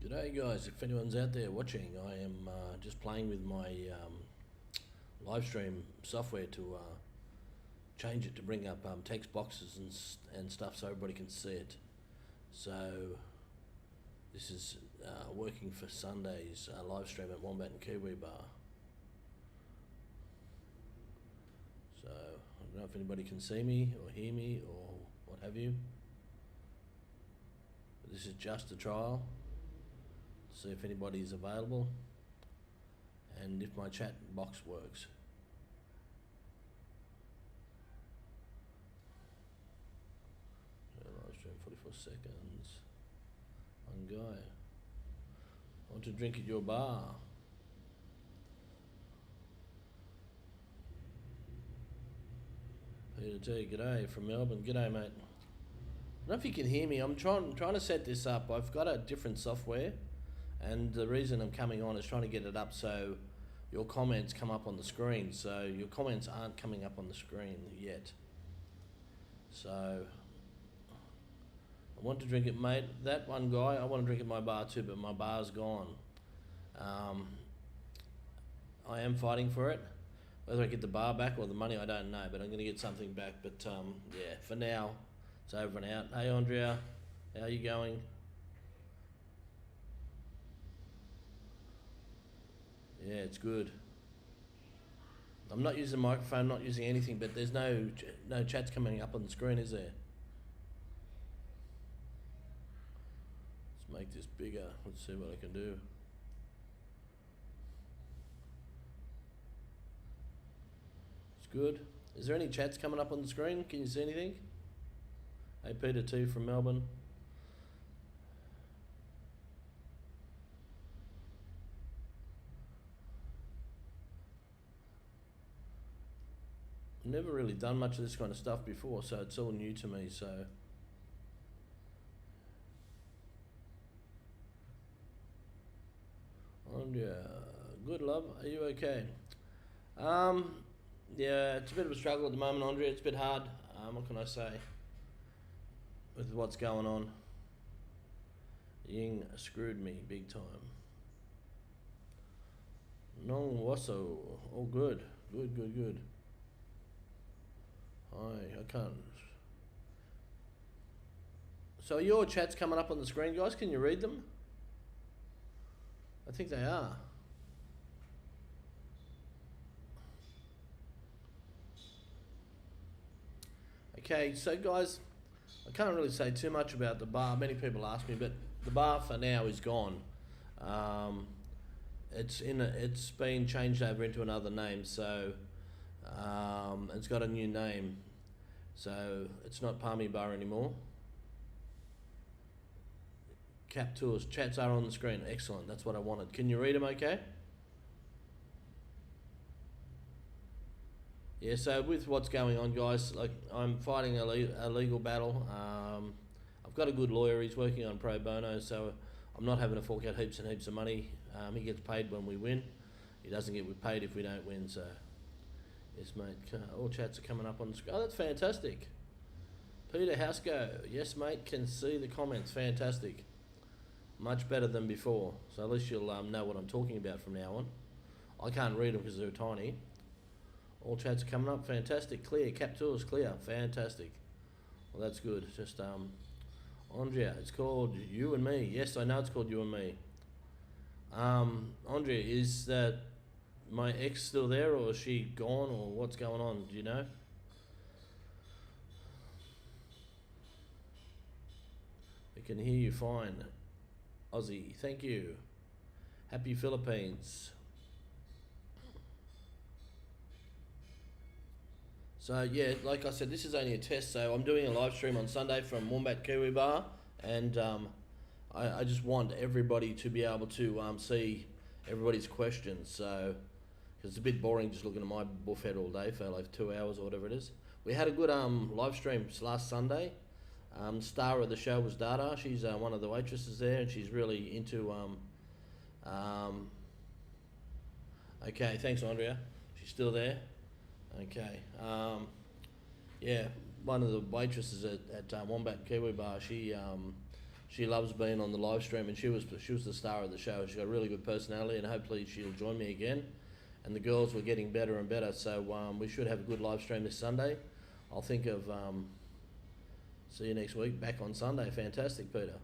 G'day guys, if anyone's out there watching, I am just playing with my live stream software to change it to bring up text boxes and stuff so everybody can see it. So this is working for Sunday's live stream at Wombat and Kiwi Bar. So I don't know if anybody can see me or hear me or what have you, but this is just a trial. See if anybody's available and if my chat box works. Live stream 44 seconds. One guy. I want to drink at your bar. Peter T, g'day from Melbourne. G'day, mate. I don't know if you can hear me. I'm trying to set this up. I've got a different software. And the reason I'm coming on is trying to get it up so your comments come up on the screen. So your comments aren't coming up on the screen yet. So I want to drink it, mate. That one guy, I want to drink at my bar too, but my bar's gone. I am fighting for it. Whether I get the bar back or the money, I don't know, but I'm going to get something back. But yeah, for now, it's over and out. Hey, Andrea, how are you going? Yeah, it's good. I'm not using a microphone, not using anything, but there's no chats coming up on the screen, is there? Let's make this bigger. Let's see what I can do. It's good. Is there any chats coming up on the screen? Can you see anything? Hey, Peter T from Melbourne. Never really done much of this kind of stuff before, so it's all new to me. So Andrea, good love, are you okay? Yeah, it's a bit of a struggle at the moment, Andrea. It's a bit hard. What can I say with what's going on? Ying screwed me big time. Nong Wasso, all good, good. I can't. So are your chats coming up on the screen, guys? Can you read them? I think they are. Okay, so guys, I can't really say too much about the bar. Many people ask me, but the bar for now is gone. It's been changed over into another name, so it's got a new name, so it's not Palmy Bar anymore. Cap Tours, chats are on the screen. Excellent, that's what I wanted. Can you read them okay? Yeah, so with what's going on, guys, like I'm fighting a legal battle. I've got a good lawyer, he's working on pro bono, so I'm not having to fork out heaps and heaps of money. He gets paid when we win. He doesn't get paid if we don't win, so yes, mate. All chats are coming up on the screen. Oh, that's fantastic. Peter Housego. Yes, mate. Can see the comments. Fantastic. Much better than before. So at least you'll know what I'm talking about from now on. I can't read them because they're tiny. All chats are coming up. Fantastic. Clear. Cap Tours clear. Fantastic. Well, that's good. Just Andrea. It's called You and Me. Yes, I know it's called You and Me. Andrea, is that my ex still there, or is she gone, or what's going on? Do you know? We can hear you fine. Aussie, thank you. Happy Philippines. So yeah, like I said, this is only a test. So I'm doing a live stream on Sunday from Wombat Kiwi Bar, and I just want everybody to be able to see everybody's questions. So because it's a bit boring just looking at my buff head all day for like 2 hours or whatever it is. We had a good live stream last Sunday. Star of the show was Dada. She's one of the waitresses there, and she's really into okay, thanks Andrea. She's still there. Okay. Yeah, one of the waitresses at Wombat Kiwi Bar, she she loves being on the live stream, and she was the star of the show. She's got a really good personality, and hopefully she'll join me again. And the girls were getting better and better, so we should have a good live stream this Sunday. I'll think of see you next week, back on Sunday. Fantastic, Peter.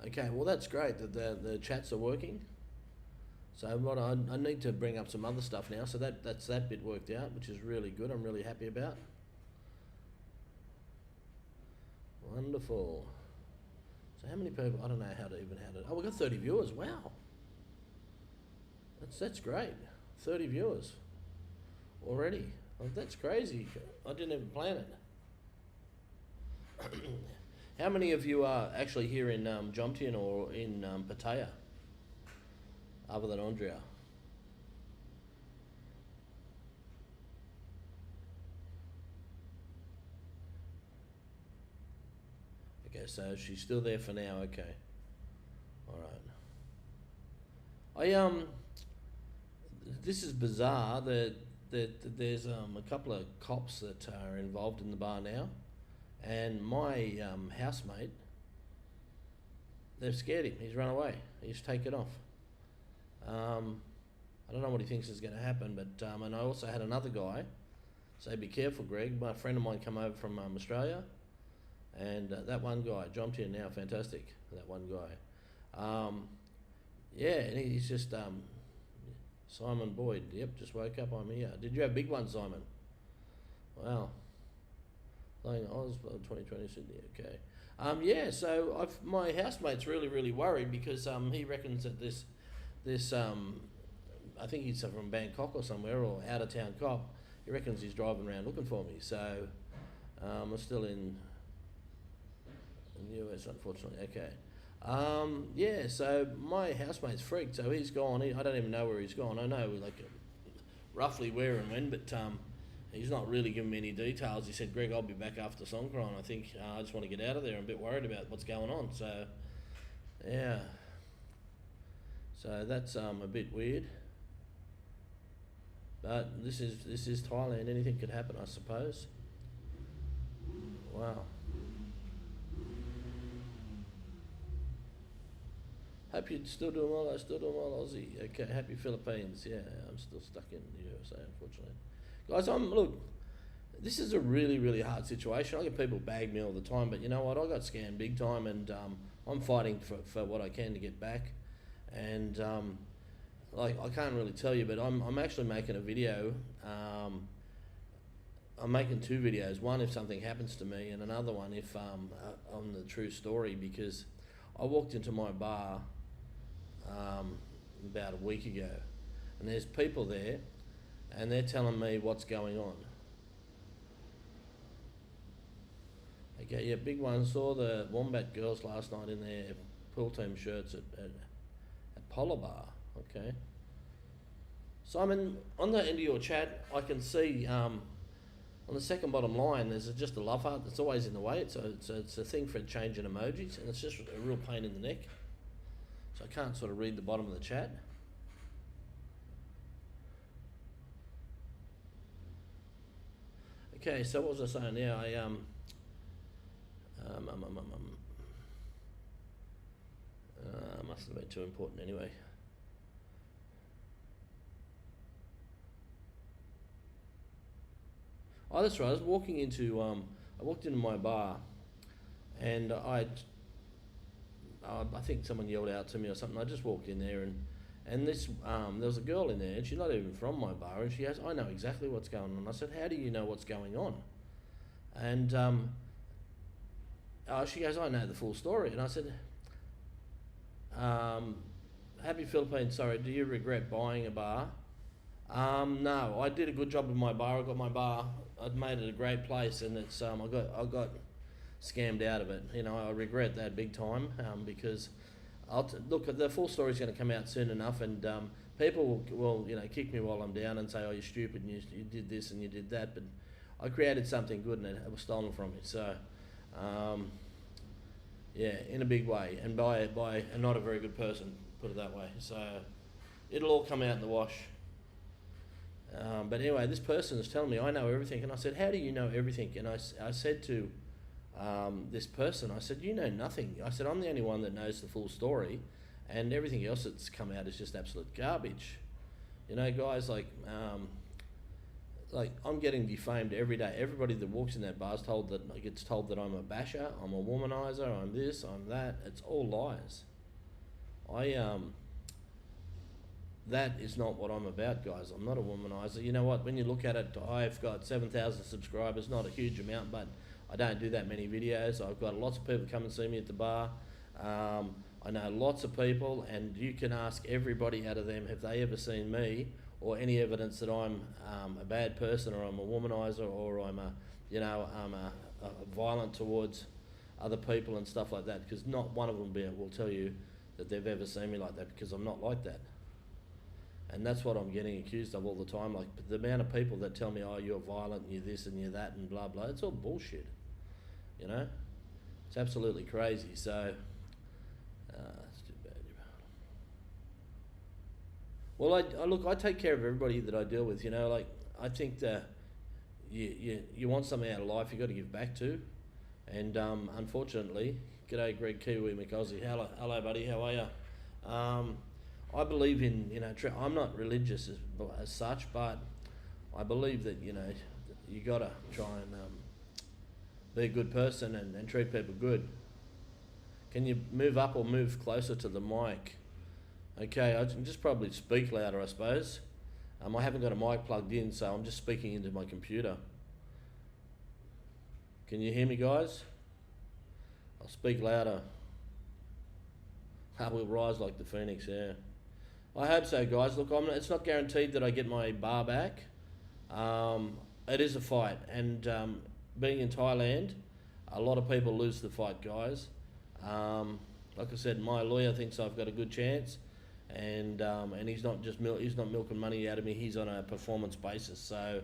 Okay, well that's great that the chats are working. So what I need to bring up some other stuff now. So that's that bit worked out, which is really good. I'm really happy about. Wonderful. So how many people? I don't know how to. Oh, we got 30 viewers. Wow. That's great. 30 viewers already. Oh, that's crazy. I didn't even plan it. How many of you are actually here in Jomtien or in Pattaya, other than Andrea? Okay, so she's still there for now. Okay, all right. This is bizarre that there's a couple of cops that are involved in the bar now. And my housemate, they've scared him. He's run away. He's taken off. I don't know what he thinks is going to happen, but and I also had another guy say, "Be careful, Greg." My friend of mine come over from Australia, and that one guy, Jomtien now, fantastic. That one guy, yeah, and he's just Simon Boyd. Yep, just woke up. I'm here. Did you have big one, Simon? Wow. Playing Oswald 2020 Sydney, okay. Yeah, so my housemate's really worried because he reckons that this I think he's from Bangkok or somewhere, or out of town cop. He reckons he's driving around looking for me. So I'm still in the US, unfortunately. Okay. Yeah, so my housemate's freaked. So he's gone. I don't even know where he's gone. I know roughly where and when, but he's not really giving me any details. He said, "Greg, I'll be back after Songkran. I think I just want to get out of there. I'm a bit worried about what's going on." So, yeah. So that's a bit weird. But this is Thailand. Anything could happen, I suppose. Wow. Hope you're still doing well. I'm still doing well, Aussie. Okay, happy Philippines. Yeah, I'm still stuck in the USA, unfortunately. Guys, look, this is a really hard situation. I get people bag me all the time, but you know what? I got scammed big time, and I'm fighting for what I can to get back. And I can't really tell you, but I'm actually making a video. I'm making two videos. One if something happens to me, and another one if on the true story, because I walked into my bar about a week ago, and there's people there. And they're telling me what's going on. Okay, yeah, big one. Saw the Wombat girls last night in their pool team shirts at Polar Bar. Okay. Simon, on the end of your chat, I can see on the second bottom line, there's just a love heart that's always in the way. It's a thing for changing emojis, and it's just a real pain in the neck. So I can't sort of read the bottom of the chat. Okay, so what was I saying now? Must have been too important anyway. Oh, that's right. I walked into my bar, and I think someone yelled out to me or something. I just walked in there, and this there was a girl in there, and she's not even from my bar, and she goes, "I know exactly what's going on." I said, "How do you know what's going on?" And she goes, "I know the full story." And I said, "Happy Philippines, sorry, do you regret buying a bar?" No, I did a good job with my bar. I got my bar. I'd made it a great place, and it's I got scammed out of it. You know, I regret that big time because look, the full story's going to come out soon enough, and people will kick me while I'm down and say, "Oh, you're stupid, and you did this and you did that." But I created something good, and it was stolen from me. So, yeah, in a big way, and by a not a very good person, put it that way. So, it'll all come out in the wash. But anyway, this person is telling me I know everything, and I said, "How do you know everything?" And I said to this person. I said, you know nothing. I said, I'm the only one that knows the full story, and everything else that's come out is just absolute garbage. You know, guys, like I'm getting defamed every day. Everybody that walks in that bar gets told that I'm a basher, I'm a womanizer, I'm this, I'm that. It's all lies. That is not what I'm about, guys. I'm not a womanizer. You know what? When you look at it, I've got 7,000 subscribers, not a huge amount, but I don't do that many videos. I've got lots of people come and see me at the bar. I know lots of people, and you can ask everybody out of them, have they ever seen me or any evidence that I'm a bad person, or I'm a womanizer, or I'm violent towards other people and stuff like that, because not one of them will tell you that they've ever seen me like that, because I'm not like that. And that's what I'm getting accused of all the time. Like, the amount of people that tell me, oh, you're violent, you're this and you're that and blah, blah, it's all bullshit, you know? It's absolutely crazy. So, it's too bad. Well, I take care of everybody that I deal with, you know? Like, I think that you want something out of life, you've got to give back to. And unfortunately, g'day Greg Kiwi McAussie, hello buddy, how are you? I believe in, you know, I'm not religious as such, but I believe that, you know, you got to try and be a good person and treat people good. Can you move up or move closer to the mic? Okay, I can just probably speak louder, I suppose. I haven't got a mic plugged in, so I'm just speaking into my computer. Can you hear me, guys? I'll speak louder. I will rise like the phoenix, yeah. I hope so, guys. Look, it's not guaranteed that I get my bar back. It is a fight, and being in Thailand, a lot of people lose the fight, guys. Like I said, my lawyer thinks I've got a good chance, and he's not milking money out of me. He's on a performance basis, so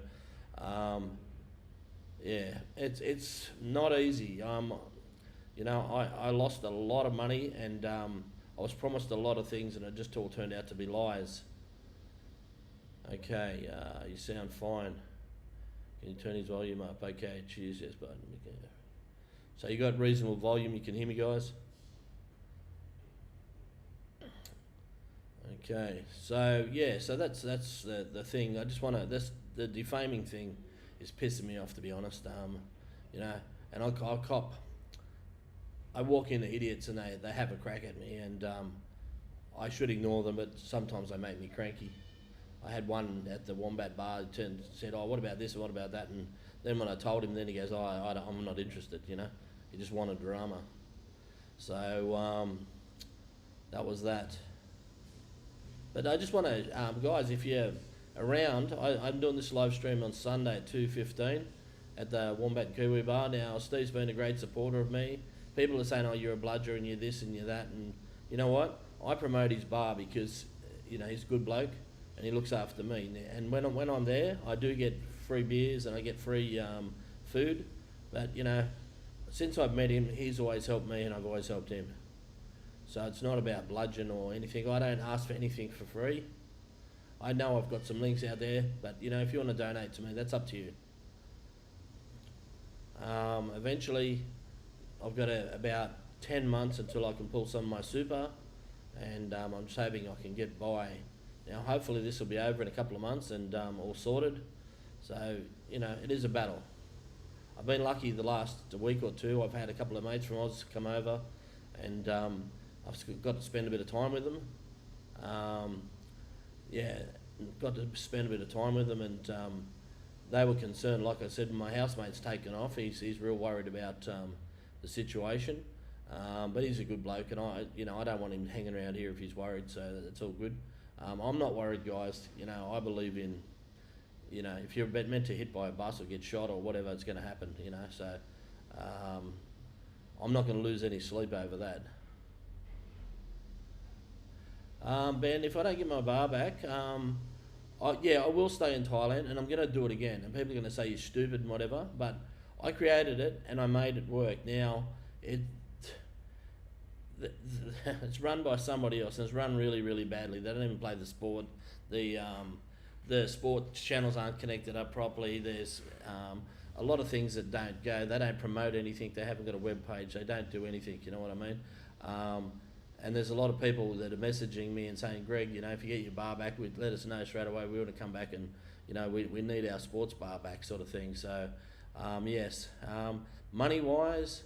yeah, it's not easy. You know, I lost a lot of money, and I was promised a lot of things, and it just all turned out to be lies. Okay, you sound fine. Can you turn his volume up? Okay, cheers, yes, button. Okay. So you got reasonable volume, you can hear me, guys? Okay, so yeah, so that's the thing. I just want to, the defaming thing is pissing me off, to be honest. You know, and I walk into idiots and they have a crack at me, and I should ignore them, but sometimes they make me cranky. I had one at the Wombat bar who said, oh, what about this and what about that? And then when I told him, then he goes, oh, I'm not interested, you know. He just wanted drama. So that was that. But I just want to, guys, if you're around, I'm doing this live stream on Sunday at 2:15 at the Wombat Kiwi bar. Now, Steve's been a great supporter of me. People are saying, oh, you're a bludger and you're this and you're that. And you know what? I promote his bar because, you know, he's a good bloke and he looks after me. And when I'm there, I do get free beers and I get free food. But, you know, since I've met him, he's always helped me and I've always helped him. So it's not about bludgeon or anything. I don't ask for anything for free. I know I've got some links out there, but, you know, if you want to donate to me, that's up to you. Eventually, I've got about 10 months until I can pull some of my super, and I'm just hoping I can get by. Now, hopefully this will be over in a couple of months and all sorted. So, you know, it is a battle. I've been lucky the last week or two. I've had a couple of mates from Oz come over, and I've got to spend a bit of time with them. Yeah, got to spend a bit of time with them, and they were concerned. Like I said, my housemate's taken off. He's real worried about the situation, but he's a good bloke, and I don't want him hanging around here if he's worried. So that's all good. I'm not worried, guys. You know, I believe in, you know, if you're meant to hit by a bus or get shot or whatever, it's going to happen. You know, so I'm not going to lose any sleep over that. Ben, if I don't get my bar back, I will stay in Thailand, and I'm going to do it again. And people are going to say you're stupid and whatever, but I created it and I made it work. Now, it's run by somebody else, and it's run really, really badly. They don't even play the sport. The sport channels aren't connected up properly. There's a lot of things that don't go. They don't promote anything. They haven't got a web page. They don't do anything. You know what I mean? And there's a lot of people that are messaging me and saying, Greg, you know, if you get your bar back, let us know straight away. We want to come back and, you know, we need our sports bar back, sort of thing. So, yes. Money-wise,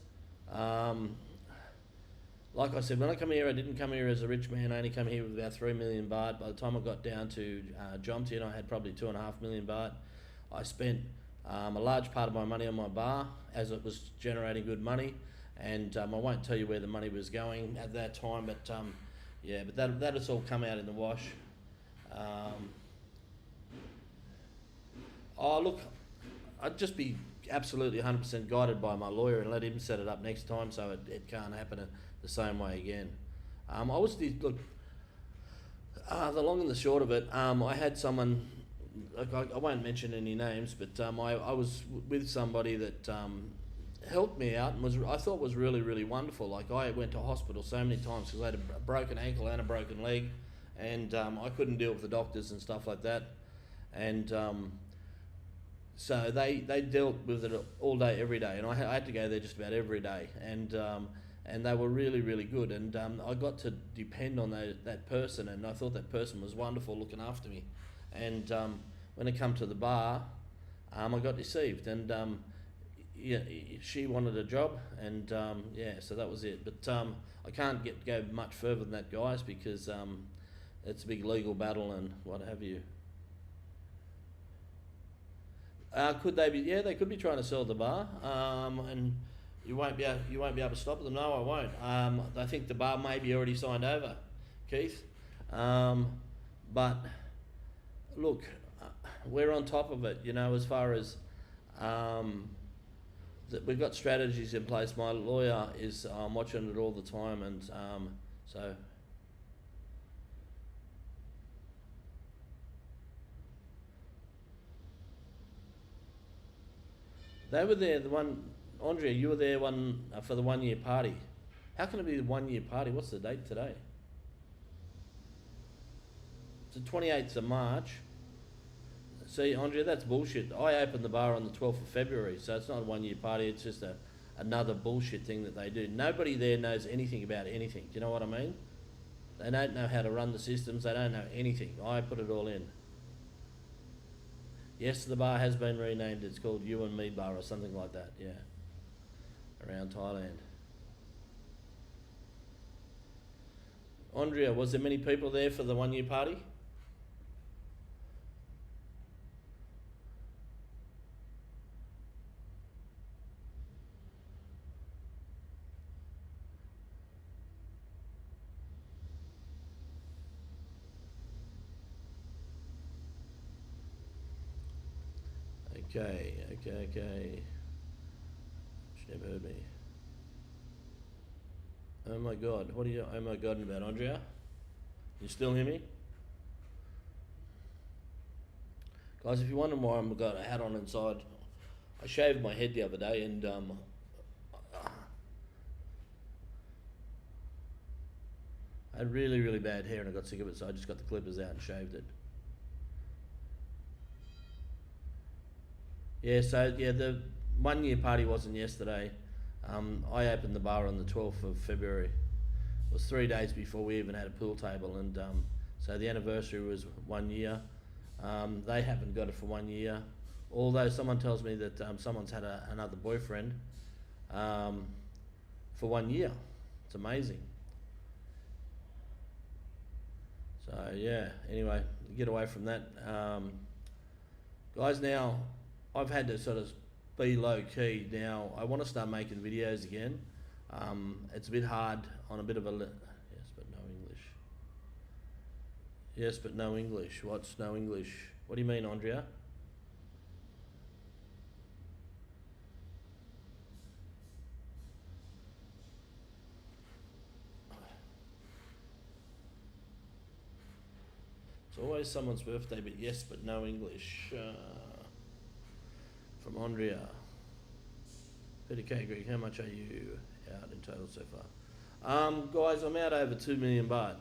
like I said, when I come here, I didn't come here as a rich man. I only come here with about 3 million baht. By the time I got down to Jomtien, I had probably 2.5 million baht. I spent a large part of my money on my bar as it was generating good money. And I won't tell you where the money was going at that time, but yeah, but that has all come out in the wash. Oh, look, I'd just be absolutely 100% guided by my lawyer and let him set it up next time so it can't happen the same way again. Look, the long and the short of it, I had someone, like I won't mention any names, but I was with somebody that helped me out and I thought was really, really wonderful. Like, I went to hospital so many times because I had a broken ankle and a broken leg, and I couldn't deal with the doctors and stuff like that. And so they dealt with it all day, every day, and I had to go there just about every day. And they were really, really good. And I got to depend on that person, and I thought that person was wonderful, looking after me. And when it come to the bar, I got deceived, and yeah, she wanted a job, and yeah, so that was it. But I can't go much further than that, guys, because it's a big legal battle and what have you. Could they be? Yeah, they could be trying to sell the bar, and you won't be able to stop them. No, I won't. I think the bar may be already signed over, Keith. But look, we're on top of it. You know, as far as we've got strategies in place. My lawyer is watching it all the time, and so. They were there, Andrea, you were there for the 1 year party. How can it be the 1 year party? What's the date today? It's the 28th of March. See, Andrea, that's bullshit. I opened the bar on the 12th of February, so it's not a 1 year party, it's just another bullshit thing that they do. Nobody there knows anything about anything, do you know what I mean? They don't know how to run the systems, they don't know anything. I put it all in. Yes, the bar has been renamed. It's called You and Me Bar or something like that, yeah. Around Thailand. Andrea, was there many people there for the 1 year party? Okay. She never heard me. Oh my God, what are you oh my God about, Andrea? You still hear me? Guys, if you wonder why I've got a hat on inside, I shaved my head the other day and I had really, really bad hair and I got sick of it, so I just got the clippers out and shaved it. Yeah, so yeah, the 1 year party wasn't yesterday. I opened the bar on the 12th of February. It was 3 days before we even had a pool table, and so the anniversary was 1 year. They haven't got it for 1 year, although someone tells me that someone's had another boyfriend for 1 year. It's amazing. So yeah, anyway, get away from that. Guys, now I've had to sort of be low key. Now I want to start making videos again. It's a bit hard on a bit of a yes, but no English. Yes, but no English. What's no English? What do you mean, Andrea? It's always someone's birthday, but yes, but no English. From Andrea. Peter K. Greg, how much are you out in total so far? Guys, I'm out over 2 million baht.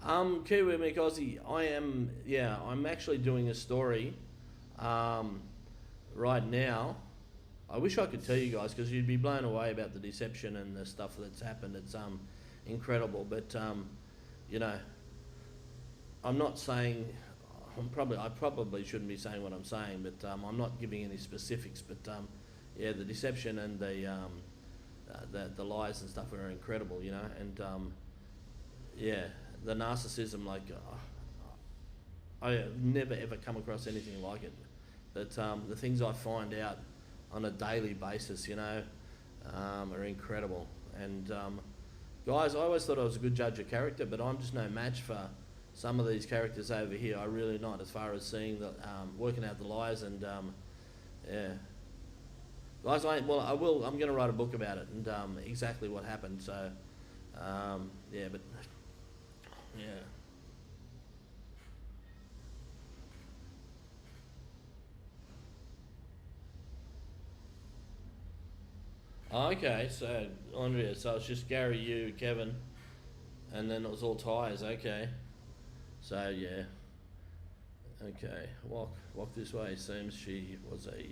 Kiwi Mick Aussie, I'm actually doing a story right now. I wish I could tell you guys because you'd be blown away about the deception and the stuff that's happened. It's incredible, but you know, I'm not saying I probably shouldn't be saying what I'm saying, but I'm not giving any specifics. But yeah, the deception and the lies and stuff are incredible, you know, and yeah, the narcissism, like I have never ever come across anything like it. But the things I find out on a daily basis, you know, are incredible. And guys, I always thought I was a good judge of character, but I'm just no match for some of these characters over here. I really not, as far as seeing the working out the lies and yeah. Guys, I'm going to write a book about it and exactly what happened. So yeah, but yeah. Okay, so Andrea, so it's just Gary, you, Kevin, and then it was all ties. Okay, so yeah, okay. Walk this way. Seems she was a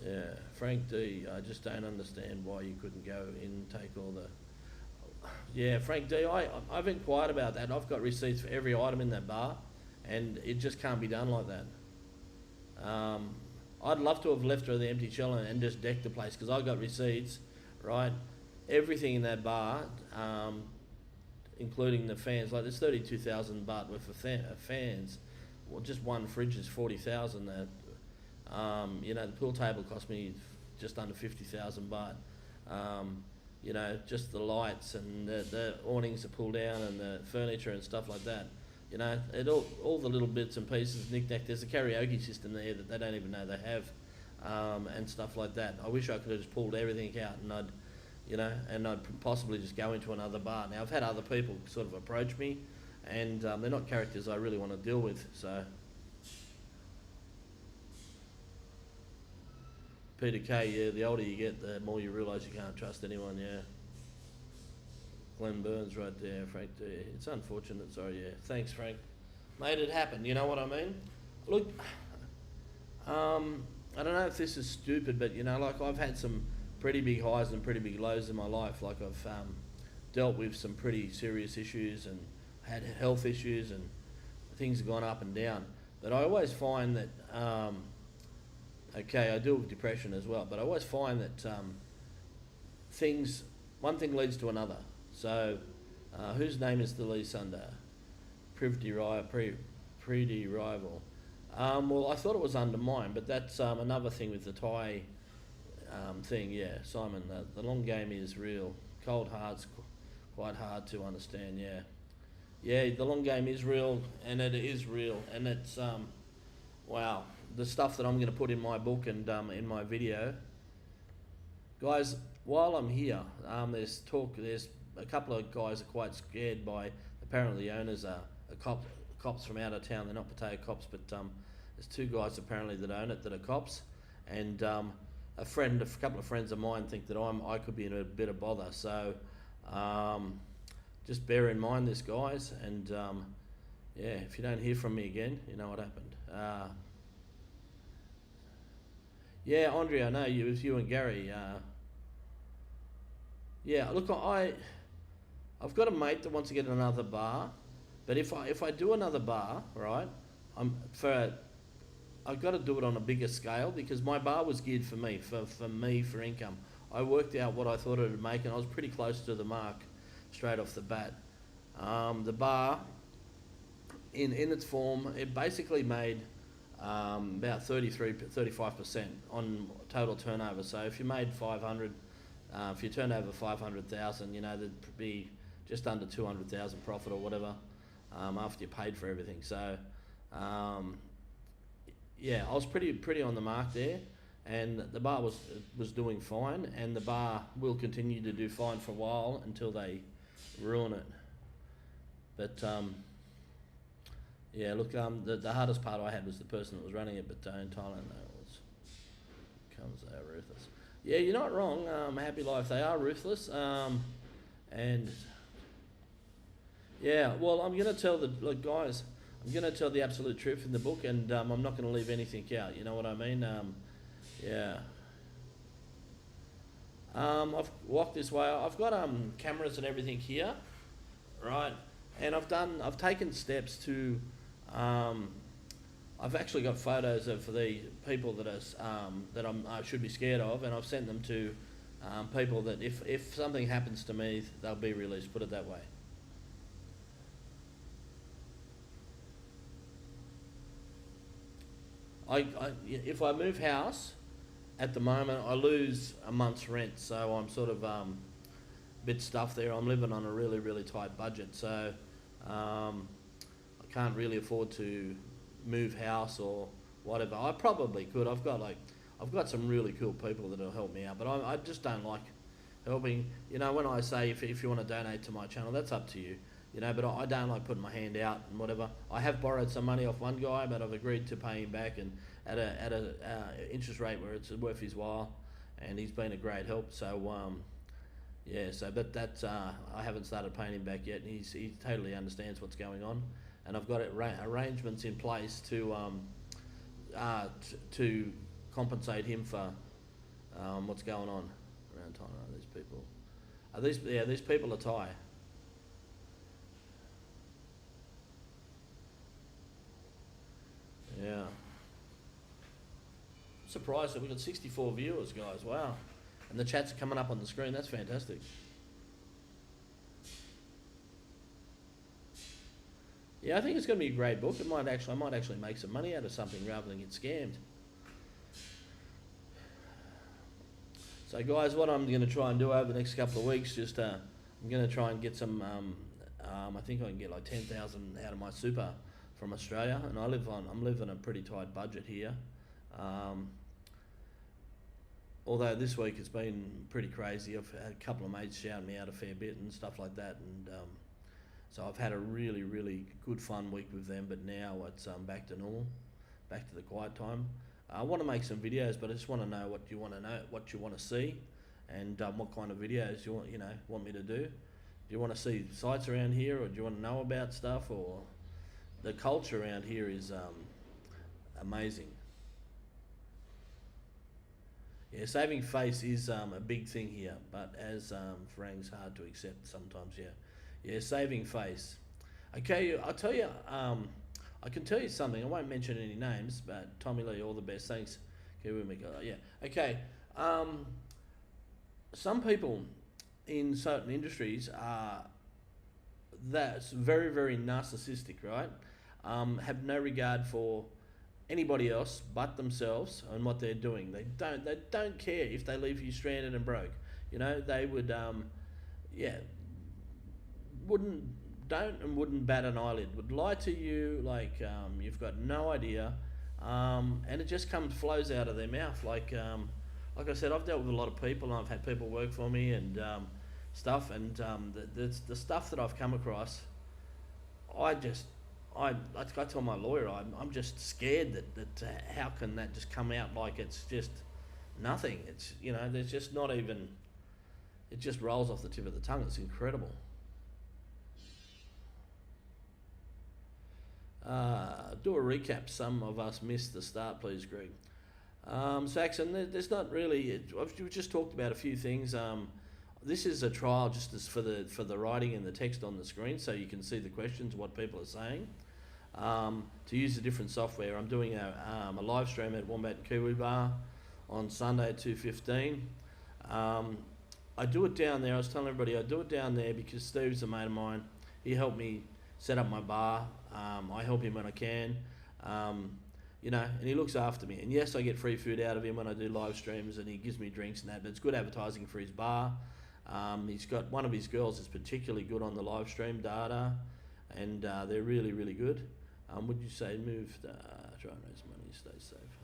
yeah. Frank D. I just don't understand why you couldn't go in and take all the. Yeah, Frank D. I've inquired about that. I've got receipts for every item in that bar, and it just can't be done like that. I'd love to have left her the empty shell and just decked the place because I got receipts, right? Everything in that bar, including the fans. Like there's 32,000 baht worth of fans. Well, just one fridge is 40,000. You know, the pool table cost me just under 50,000 baht. You know, just the lights and the awnings are pulled down and the furniture and stuff like that. You know, all the little bits and pieces, knick-knack. There's a karaoke system there that they don't even know they have, and stuff like that. I wish I could have just pulled everything out and I'd possibly just go into another bar. Now, I've had other people sort of approach me, and they're not characters I really want to deal with, so. Peter K, yeah, the older you get, the more you realise you can't trust anyone, yeah. Glenn Burns right there, Frank D. It's unfortunate, sorry, yeah. Thanks, Frank. Made it happen, you know what I mean? Look, I don't know if this is stupid, but, you know, like I've had some pretty big highs and pretty big lows in my life. Like I've dealt with some pretty serious issues and had health issues and things have gone up and down. But I always find that, okay, I deal with depression as well, but I always find that one thing leads to another. So, whose name is the lease under? Pretty rival. Well, I thought it was under mine, but that's another thing with the Thai thing. Yeah, Simon, the long game is real. Cold heart's quite hard to understand. Yeah, yeah, the long game is real, and it is real, and it's wow. The stuff that I'm going to put in my book and in my video, guys. While I'm here, there's a couple of guys are quite scared by, apparently the owners are cops from out of town. They're not potato cops, but there's two guys apparently that own it that are cops, and a couple of friends of mine think that I could be in a bit of bother. So just bear in mind this, guys, and yeah, if you don't hear from me again, you know what happened. Yeah, Andrea, I know it was you and Gary. Yeah, look, I've got a mate that wants to get another bar, but if I do another bar, right, I've got to do it on a bigger scale because my bar was geared for me, for income. I worked out what I thought it would make, and I was pretty close to the mark straight off the bat. The bar, in its form, it basically made about 35% on total turnover. So if you made 500. If you turn over 500,000, you know, there'd be just under 200,000 profit or whatever after you paid for everything. So, yeah, I was pretty on the mark there, and the bar was doing fine, and the bar will continue to do fine for a while until they ruin it. But yeah, look, the hardest part I had was the person that was running it, but in Thailand, they are ruthless. Yeah, you're not wrong. Happy Life, they are ruthless, and Yeah, well, I'm gonna tell the like, guys. I'm gonna tell the absolute truth in the book, and I'm not gonna leave anything out. You know what I mean? Yeah. I've walked this way. I've got cameras and everything here, right? And I've taken steps to, um, I've actually got photos of the people I should be scared of, and I've sent them to people that if something happens to me, they'll be released. Put it that way. If I move house, at the moment I lose a month's rent, so I'm sort of bit stuffed there. I'm living on a really tight budget, so I can't really afford to move house or whatever. I probably could. I've got some really cool people that'll help me out, but I just don't like helping. You know, when I say if you want to donate to my channel, that's up to you. You know, but I don't like putting my hand out and whatever. I have borrowed some money off one guy, but I've agreed to pay him back and at a interest rate where it's worth his while, and he's been a great help. So yeah, so but that's I haven't started paying him back yet, and he totally understands what's going on, and I've got arrangements in place to compensate him for what's going on around Thailand. These people these people are Thai. Yeah. Surprised that we got 64 viewers, guys. Wow. And the chats are coming up on the screen. That's fantastic. Yeah, I think it's going to be a great book. I might actually make some money out of something rather than get scammed. So, guys, what I'm going to try and do over the next couple of weeks, I'm going to try and get some. I think I can get like 10,000 out of my super from Australia, and I'm living on a pretty tight budget here. Although this week it's been pretty crazy. I've had a couple of mates shouting me out a fair bit and stuff like that, and so I've had a really good fun week with them. But now it's back to normal, back to the quiet time. I want to make some videos, but I just want to know what you want to see, and what kind of videos you want me to do. Do you want to see sites around here, or do you want to know about stuff, or the culture around here is amazing. Yeah, saving face is a big thing here, but as Farang's hard to accept sometimes. Yeah, saving face. Okay, I'll tell you. I can tell you something. I won't mention any names, but Tommy Lee, all the best. Thanks. Yeah. Okay. Some people in certain industries are that's very narcissistic, right? Have no regard for anybody else but themselves and what they're doing. They don't care if they leave you stranded and broke. You know, they would wouldn't bat an eyelid. Would lie to you like you've got no idea, and it just flows out of their mouth. Like I said, I've dealt with a lot of people, and I've had people work for me and stuff, and the stuff that I've come across, like I tell my lawyer, I'm just scared that how can that just come out like it's just nothing. It's there's just not even. It just rolls off the tip of the tongue. It's incredible. Do a recap. Some of us missed the start, please, Greg. Saxon, there's not really. We've just talked about a few things. This is a trial just as for the writing and the text on the screen, so you can see the questions, what people are saying. To use a different software, I'm doing a live stream at Wombat and Kiwi Bar on Sunday at 2:15. I do it down there. I was telling everybody I do it down there because Steve's a mate of mine. He helped me set up my bar. I help him when I can. And he looks after me. And yes, I get free food out of him when I do live streams, and he gives me drinks and that, but it's good advertising for his bar. He's got one of his girls is particularly good on the live stream, Dada, and they're really good. Would you say move, try and raise money, stay safe.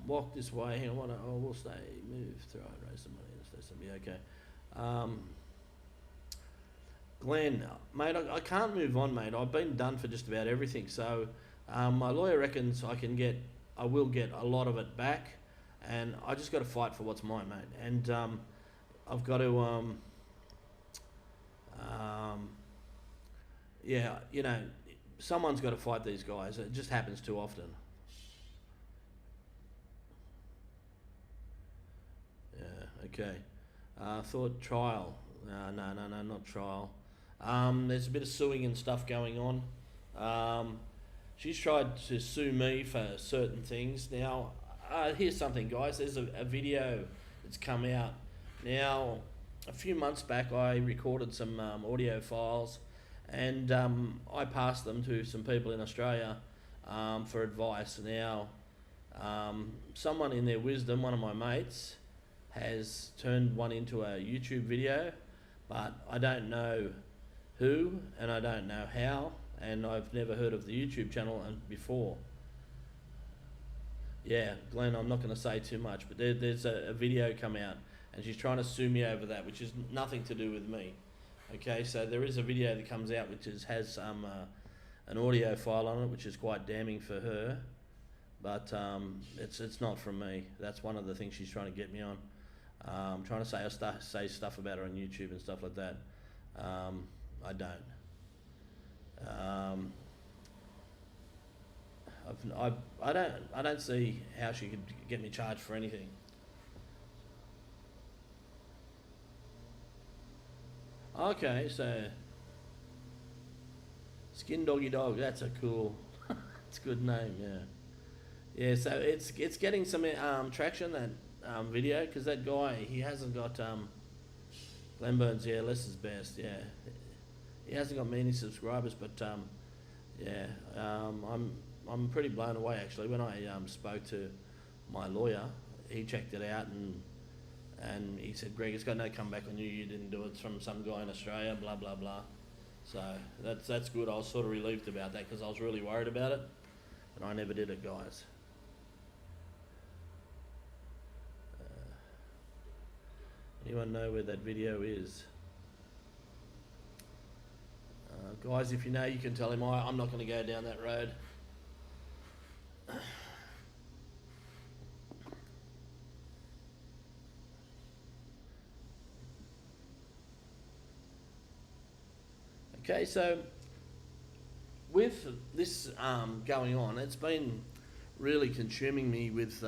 Walk this way, hang on, we'll stay, move, try and raise some money, stay safe, yeah, okay. Glenn, mate, I can't move on, mate. I've been done for just about everything. So my lawyer reckons I will get a lot of it back, and I just got to fight for what's mine, mate. And I've got to Um, yeah, you know, someone's got to fight these guys. It just happens too often. Yeah, okay. Thought trial. No, not trial. There's a bit of suing and stuff going on. She's tried to sue me for certain things. Now, here's something, guys. There's a video that's come out. Now, a few months back, I recorded some audio files, and I passed them to some people in Australia for advice. Now, someone in their wisdom, one of my mates, has turned one into a YouTube video, but I don't know who and I don't know how, and I've never heard of the YouTube channel before. Yeah, Glenn, I'm not going to say too much, but there's a video come out, and she's trying to sue me over that, which is nothing to do with me. Okay, so there is a video that comes out which has an audio file on it, which is quite damning for her, but it's not from me. That's one of the things she's trying to get me on. Trying to say stuff about her on YouTube and stuff like that. I don't. I don't see how she could get me charged for anything. Okay, so Skin Doggy Dog. That's a cool. It's a good name. Yeah. Yeah. So it's getting some traction, that video, because that guy, he hasn't got Glenn Burns, yeah, less is best, yeah. He hasn't got many subscribers, but yeah, I'm pretty blown away actually. When I spoke to my lawyer, he checked it out, and he said, Greg, it's got no comeback on you. You didn't do it. It's from some guy in Australia, blah blah blah. So that's good. I was sort of relieved about that because I was really worried about it, and I never did it, guys. Anyone know where that video is? Guys, if you know, you can tell him. I'm not going to go down that road. Okay, so with this going on, it's been really consuming me with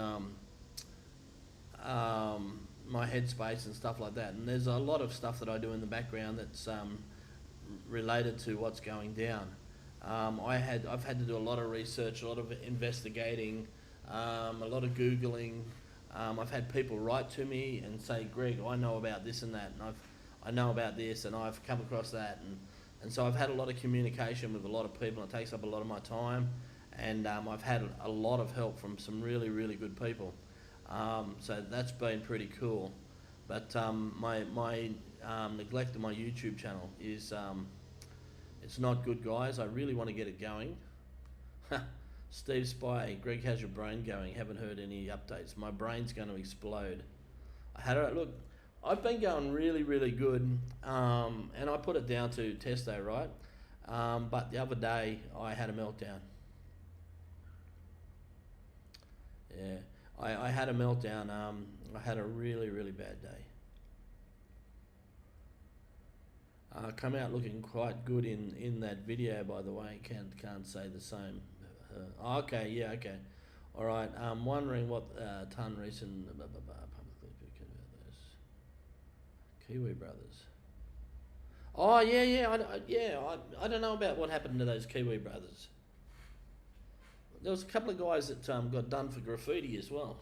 my headspace and stuff like that, and there's a lot of stuff that I do in the background that's related to what's going down. I've had to do a lot of research, a lot of investigating, a lot of Googling. I've had people write to me and say, Greg, I know about this and that, and I know about this, and I've come across that, and so I've had a lot of communication with a lot of people, and it takes up a lot of my time, and I've had a lot of help from some really, really good people. So that's been pretty cool. But my neglect of my YouTube channel is it's not good, guys. I really want to get it going. Steve Spy, Greg, how's your brain going? Haven't heard any updates. My brain's going to explode. Look, I've been going really, really good, and I put it down to testo, right? But the other day I had a meltdown. Yeah. I had a meltdown. I had a really, really bad day. Come out looking quite good in that video, by the way. Can't say the same. Okay, yeah, okay. All right. I'm wondering what Tan recent publicly speaking about those Kiwi brothers. Oh yeah. I don't know about what happened to those Kiwi brothers. There was a couple of guys that got done for graffiti as well.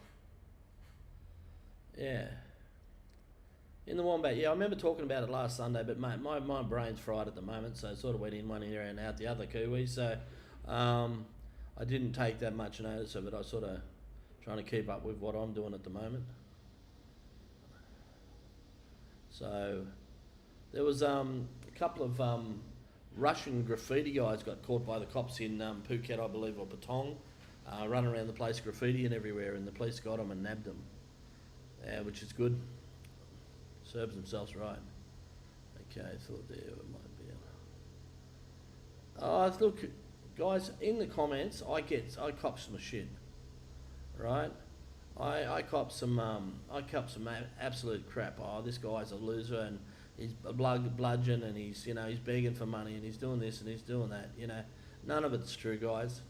Yeah. In the Wombat, yeah, I remember talking about it last Sunday, but mate, my brain's fried at the moment, so it sort of went in one ear and out the other, Kiwi. So I didn't take that much notice of it. I was sort of trying to keep up with what I'm doing at the moment. So there was a couple of Russian graffiti guys got caught by the cops in Phuket, I believe, or Patong, running around the place graffitiing everywhere, and the police got them and nabbed them, which is good. Serves themselves right. Okay, I thought there might be look, guys, in the comments, I cop some shit, right? I cop some absolute crap. Oh, this guy's a loser, and he's a bludgeon, and he's, you know, he's begging for money, and he's doing this and he's doing that. You know, none of it's true, guys.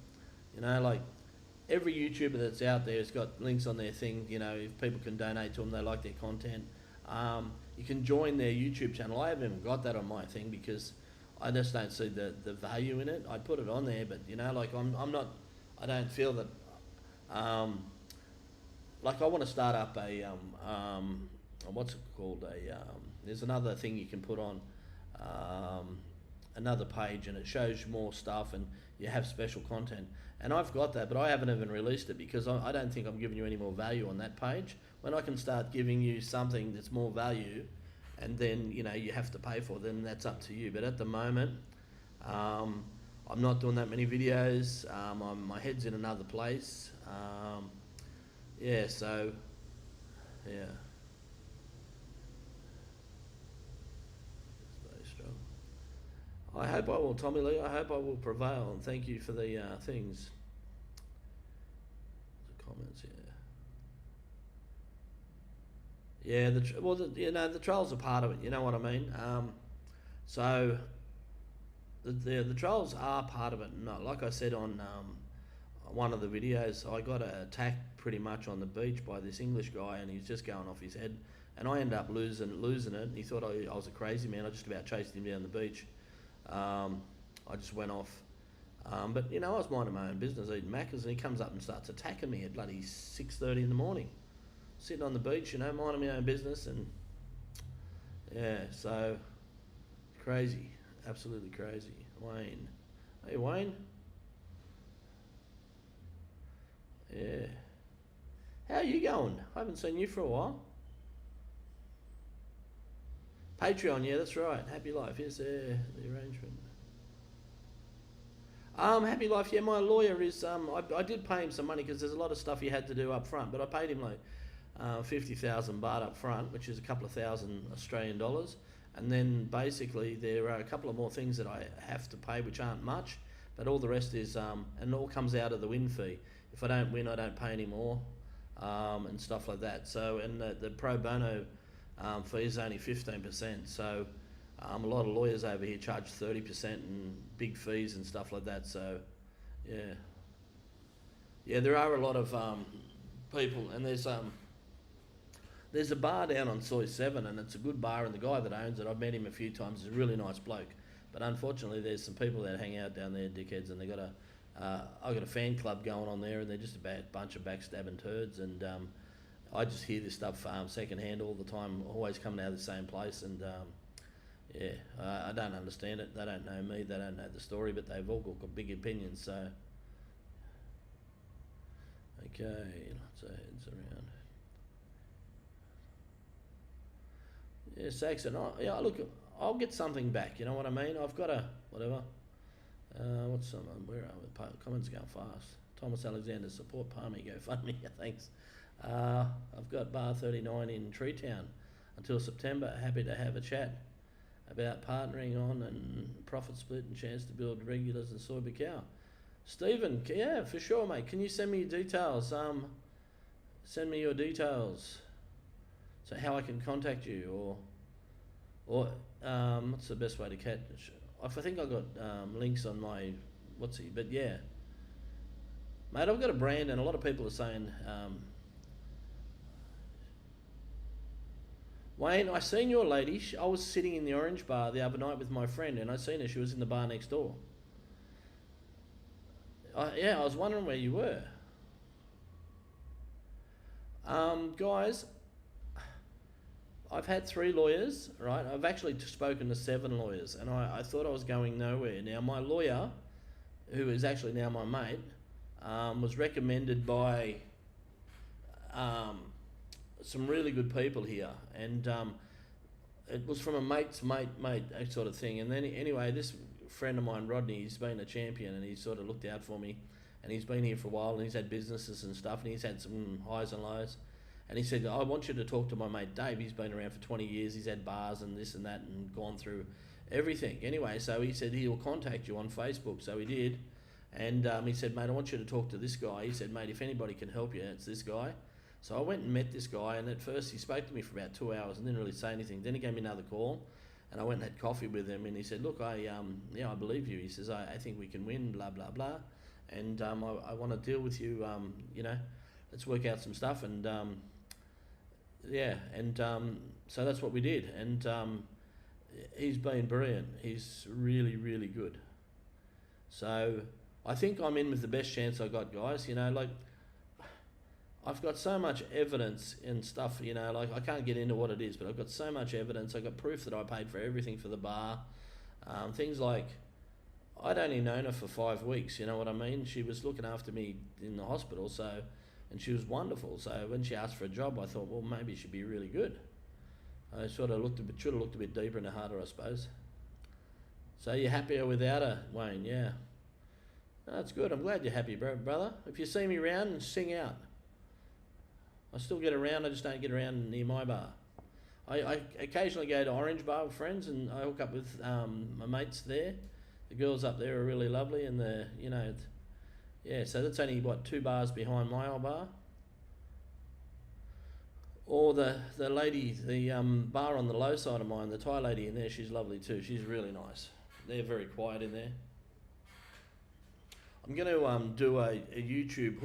You know, like every YouTuber that's out there has got links on their thing. You know, if people can donate to them, they like their content. You can join their YouTube channel. I haven't even got that on my thing because I just don't see the value in it. I put it on there, but you know, like I'm not. I don't feel that. Like I want to start up a what's it called? There's another thing you can put on another page, and it shows you more stuff, and you have special content. And I've got that, but I haven't even released it because I don't think I'm giving you any more value on that page. When I can start giving you something that's more value, and then, you know, you have to pay for it, then that's up to you. But at the moment, I'm not doing that many videos. My head's in another place. Yeah, so, yeah. Stay strong. I hope I will, Tommy Lee. I hope I will prevail, and thank you for the things. The comments, yeah. Yeah, you know, the trolls are part of it. You know what I mean? So the trolls are part of it. No, like I said on one of the videos, I got attacked pretty much on the beach by this English guy, and he's just going off his head, and I ended up losing it. And he thought I was a crazy man. I just about chased him down the beach. I just went off. But you know, I was minding my own business, eating Maccas, and he comes up and starts attacking me at bloody 6:30 in the morning. Sitting on the beach, you know, minding my own business, and yeah, so crazy, absolutely crazy. Wayne, hey Wayne, yeah, how are you going? I haven't seen you for a while. Patreon, yeah, that's right. Happy Life, yes, the arrangement. Happy Life, yeah. My lawyer is. I did pay him some money because there's a lot of stuff he had to do up front, but I paid him like 50,000 baht up front, which is a couple of thousand Australian dollars, and then basically there are a couple of more things that I have to pay, which aren't much, but all the rest is and it all comes out of the win fee. If I don't win, I don't pay any more, and stuff like that. So, and the pro bono fee is only 15%. So a lot of lawyers over here charge 30% and big fees and stuff like that. So yeah, there are a lot of people, and there's a bar down on Soy 7, and it's a good bar, and the guy that owns it, I've met him a few times, is a really nice bloke. But unfortunately, there's some people that hang out down there, dickheads, and I've got a fan club going on there, and they're just a bunch of backstabbing turds, and I just hear this stuff secondhand all the time, always coming out of the same place, and yeah, I don't understand it. They don't know me, they don't know the story, but they've all got big opinions, so. Okay, lots of heads around. Yeah, Saxon. Yeah, look, I'll get something back. You know what I mean? I've got whatever. What's someone? Where are we? Comments going fast. Thomas Alexander, support Palmy, GoFundMe. Thanks. I've got bar 39 in Treetown until September. Happy to have a chat about partnering on and profit split and chance to build regulars and soy cow. Stephen, yeah, for sure, mate. Can you send me your details? Send me your details. So how I can contact you, or what's the best way to catch? I think I got links on my but yeah, mate, I've got a brand, and a lot of people are saying, Wayne, I seen your lady. I was sitting in the Orange Bar the other night with my friend, and I seen her. She was in the bar next door. Yeah, I was wondering where you were. Guys, I've had 3 lawyers, right? I've actually spoken to 7 lawyers, and I thought I was going nowhere. Now, my lawyer, who is actually now my mate, was recommended by some really good people here, and it was from a mate's mate sort of thing. And then anyway, this friend of mine, Rodney, he's been a champion, and he's sort of looked out for me, and he's been here for a while, and he's had businesses and stuff, and he's had some highs and lows. And he said, I want you to talk to my mate Dave. He's been around for 20 years. He's had bars and this and that and gone through everything. Anyway, so he said he'll contact you on Facebook. So he did. And he said, mate, I want you to talk to this guy. He said, mate, if anybody can help you, it's this guy. So I went and met this guy, and at first he spoke to me for about 2 hours and didn't really say anything. Then he gave me another call, and I went and had coffee with him, and he said, look, I believe you. He says, I think we can win, blah, blah, blah. And I want to deal with you, let's work out some stuff. And so that's what we did. And he's been brilliant. He's really, really good. So I think I'm in with the best chance I got, guys. I've got so much evidence and stuff, I can't get into what it is, but I've got so much evidence. I've got proof that I paid for everything for the bar. Things like, I'd only known her for 5 weeks, you know what I mean? She was looking after me in the hospital, and she was wonderful. So when she asked for a job, I thought, well, maybe she'd be really good. I should have looked a bit deeper and harder, I suppose. So you're happier without her, Wayne? Yeah. That's good. I'm glad you're happy, brother. If you see me around, sing out. I still get around, I just don't get around near my bar. I occasionally go to Orange Bar with friends, and I hook up with my mates there. The girls up there are really lovely, and so that's only, 2 bars behind my old bar. Or the lady, the bar on the low side of mine, the Thai lady in there, she's lovely too. She's really nice. They're very quiet in there. I'm going to do a YouTube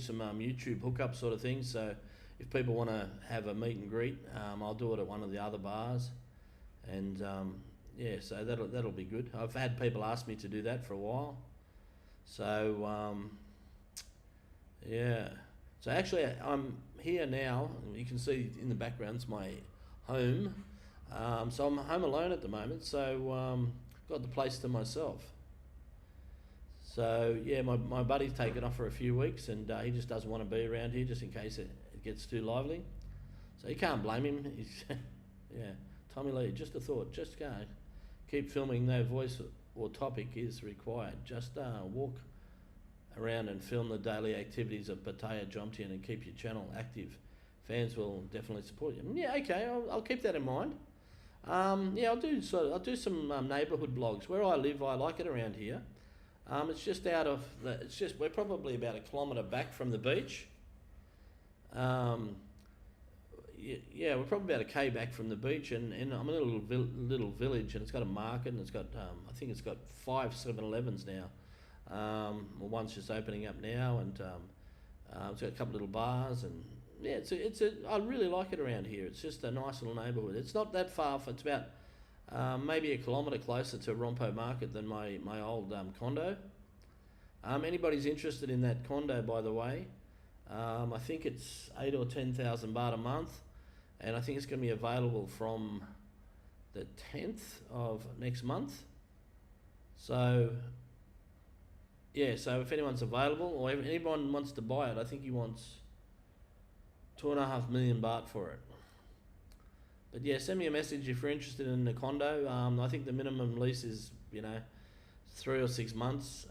some YouTube hookup sort of thing. So if people want to have a meet and greet, I'll do it at one of the other bars, and so that'll be good. I've had people ask me to do that for a while. So So actually, I'm here now. You can see in the background, it's my home. So I'm home alone at the moment. So got the place to myself. So yeah, my buddy's taken off for a few weeks, and he just doesn't want to be around here just in case it gets too lively. So you can't blame him. He's Tommy Lee, just a thought. Just go. Keep filming. No voice or topic is required. Just walk around and film the daily activities of Pattaya Jomtien and keep your channel active. Fans will definitely support you. Yeah, okay. I'll keep that in mind. I'll do some neighbourhood blogs. Where I live, I like it around here. It's just we're probably about 1 kilometre back from the beach. We're probably about 1 K back from the beach, and I'm in a little village, and it's got a market, and it's got I think it's got 5 7-Elevens now. One's just opening up now, and it's got a couple little bars, and I really like it around here. It's just a nice little neighbourhood. It's not that far. It's about maybe 1 kilometre closer to Rompo Market than my old condo. Anybody's interested in that condo, by the way, I think it's 8,000 or 10,000 baht a month, and I think it's going to be available from the 10th of next month. So so if anyone's available, or if anyone wants to buy it, I think he wants 2.5 million baht for it. But yeah, send me a message if you're interested in the condo. I think the minimum lease is 3 or 6 months.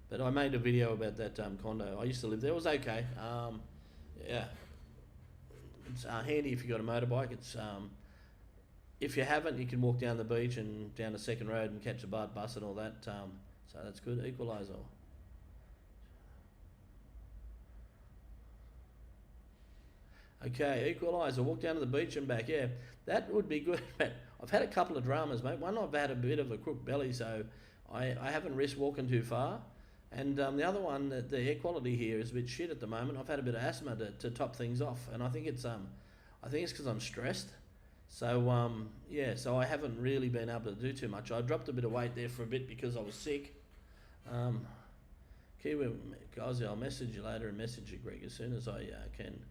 But I made a video about that condo. I used to live there. It was okay. It's handy if you got a motorbike. It's if you haven't, you can walk down the beach and down the second road and catch a bus and all that. So that's good. Equaliser. Okay, Equaliser. Walk down to the beach and back. Yeah, that would be good. I've had a couple of dramas, mate. One, I've had a bit of a crook belly, so I haven't risked walking too far. And the other one, the air quality here is a bit shit at the moment. I've had a bit of asthma to top things off, and I think it's because I'm stressed. So so I haven't really been able to do too much. I dropped a bit of weight there for a bit because I was sick. Kiwi guys, I'll message you later and message you, Greg, as soon as I can.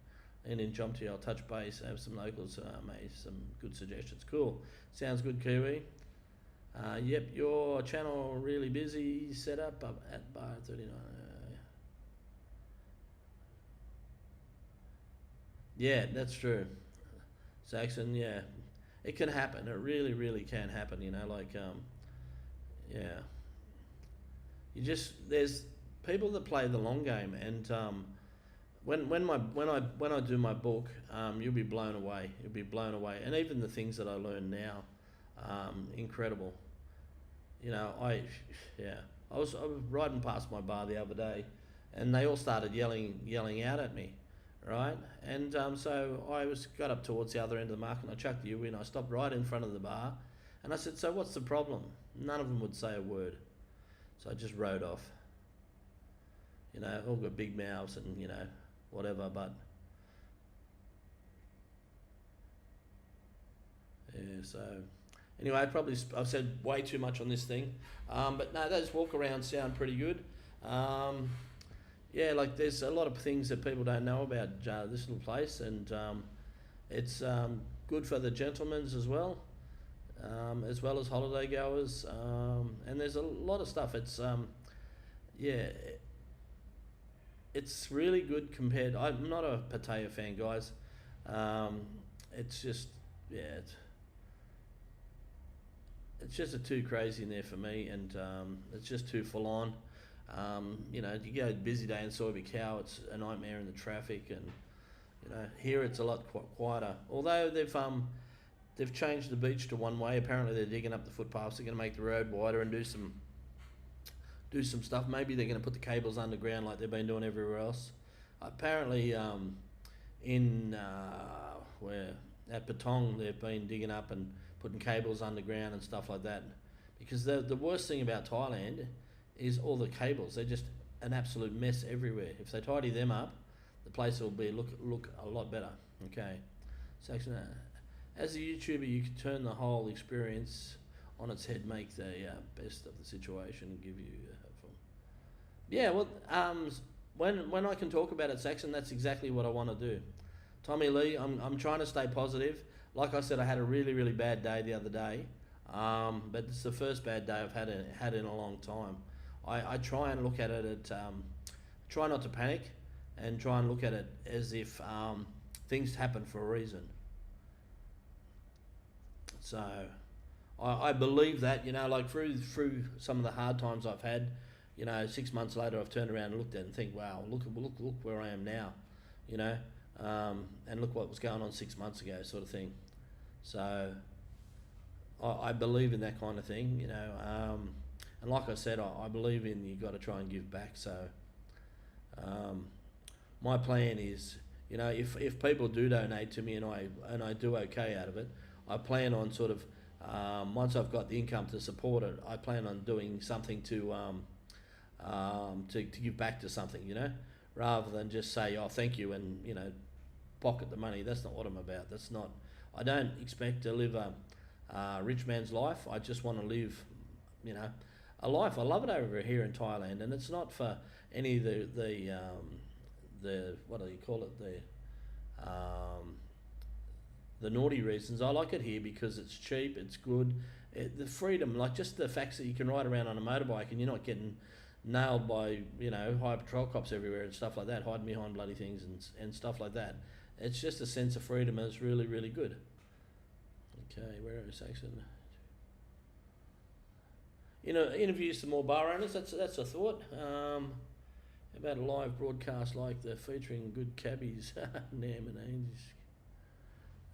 And in Jomtien, I'll touch base, have some locals, made some good suggestions. Cool. Sounds good, Kiwi. Yep, your channel really busy. Set up at bar 39. Yeah, that's true. Saxon, yeah. It can happen. It really, really can happen, there's people that play the long game, and when I do my book, you'll be blown away. You'll be blown away, and even the things that I learn now, incredible. I was riding past my bar the other day, and they all started yelling out at me, right? And so I got up towards the other end of the market, and I chucked the U in. I stopped right in front of the bar, and I said, "So what's the problem?" None of them would say a word, so I just rode off. You know, all got big mouths and whatever, but yeah. So anyway, I've said way too much on this thing, but no, those walk-arounds sound pretty good. Yeah, like there's a lot of things that people don't know about this little place, and it's good for the gentlemen as well as holiday goers, and there's a lot of stuff. It's yeah, it's really good compared. I'm not a Pattaya fan, guys. It's just it's just too crazy in there for me, and it's just too full on. You go a busy day in Soybe Cow, it's a nightmare in the traffic, and here it's a lot quieter. Although they've changed the beach to one way. Apparently they're digging up the footpaths. They're going to make the road wider and do some stuff. Maybe they're going to put the cables underground like they've been doing everywhere else. Apparently in where at Patong they've been digging up and putting cables underground and stuff like that. Because the worst thing about Thailand is all the cables. They're just an absolute mess everywhere. If they tidy them up, the place will look a lot better. Okay. Section as a YouTuber, you can turn the whole experience on its head, make the best of the situation, and give you fun. Yeah, well, when I can talk about it, Saxon, that's exactly what I want to do. Tommy Lee, I'm trying to stay positive. Like I said, I had a really, really bad day the other day, but it's the first bad day I've had in a long time. I try and look at it try not to panic, and try and look at it as if things happen for a reason. So I believe that, like through some of the hard times I've had, 6 months later I've turned around and looked at it and think, wow, look where I am now, and look what was going on 6 months ago, sort of thing. So I believe in that kind of thing, and like I said, I believe in you got to try and give back. So my plan is, if people do donate to me and I do okay out of it, I plan on sort of once I've got the income to support it, I plan on doing something to give back to something, rather than just say, oh, thank you, and pocket the money. That's not what I'm about. That's not. I don't expect to live a rich man's life. I just want to live, a life. I love it over here in Thailand, and it's not for any of the what do you call it, the naughty reasons. I like it here because it's cheap, it's good, the freedom, like just the facts that you can ride around on a motorbike and you're not getting nailed by high patrol cops everywhere and stuff like that, hiding behind bloody things and stuff like that. It's just a sense of freedom, and it's really, really good. Okay, where is Saxon? Interview some more bar owners. That's a thought. About a live broadcast like the featuring good cabbies. Nam and Angie.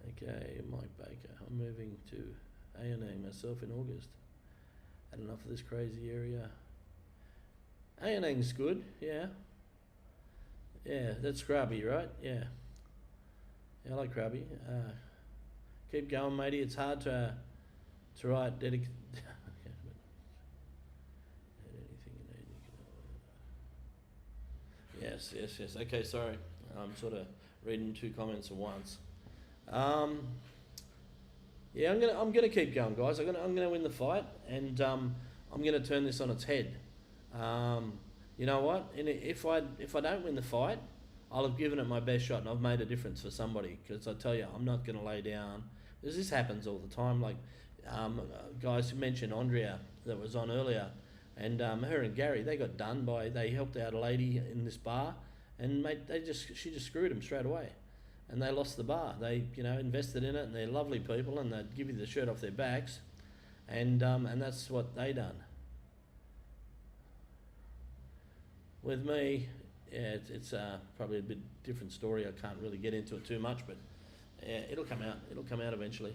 Okay, Mike Baker. I'm moving to A&A myself in August. Had enough of this crazy area. A&A's good, yeah. Yeah, that's Krabby, right? Yeah. Yeah, I like Krabby. Keep going, matey. It's hard to write anything you need. Yes. Okay, sorry. I'm sort of reading two comments at once. Yeah, I'm gonna keep going, guys. I'm gonna win the fight, and I'm gonna turn this on its head. You know what? And if I don't win the fight, I'll have given it my best shot, and I've made a difference for somebody. Because I tell you, I'm not gonna lay down. Because this happens all the time. Like guys who mentioned Andrea that was on earlier, and her and Gary, they got done they helped out a lady in this bar, and mate, she just screwed them straight away. And they lost the bar. They, invested in it, and they're lovely people, and they'd give you the shirt off their backs, and that's what they done. With me, yeah, it's probably a bit different story. I can't really get into it too much, but yeah, it'll come out. It'll come out eventually.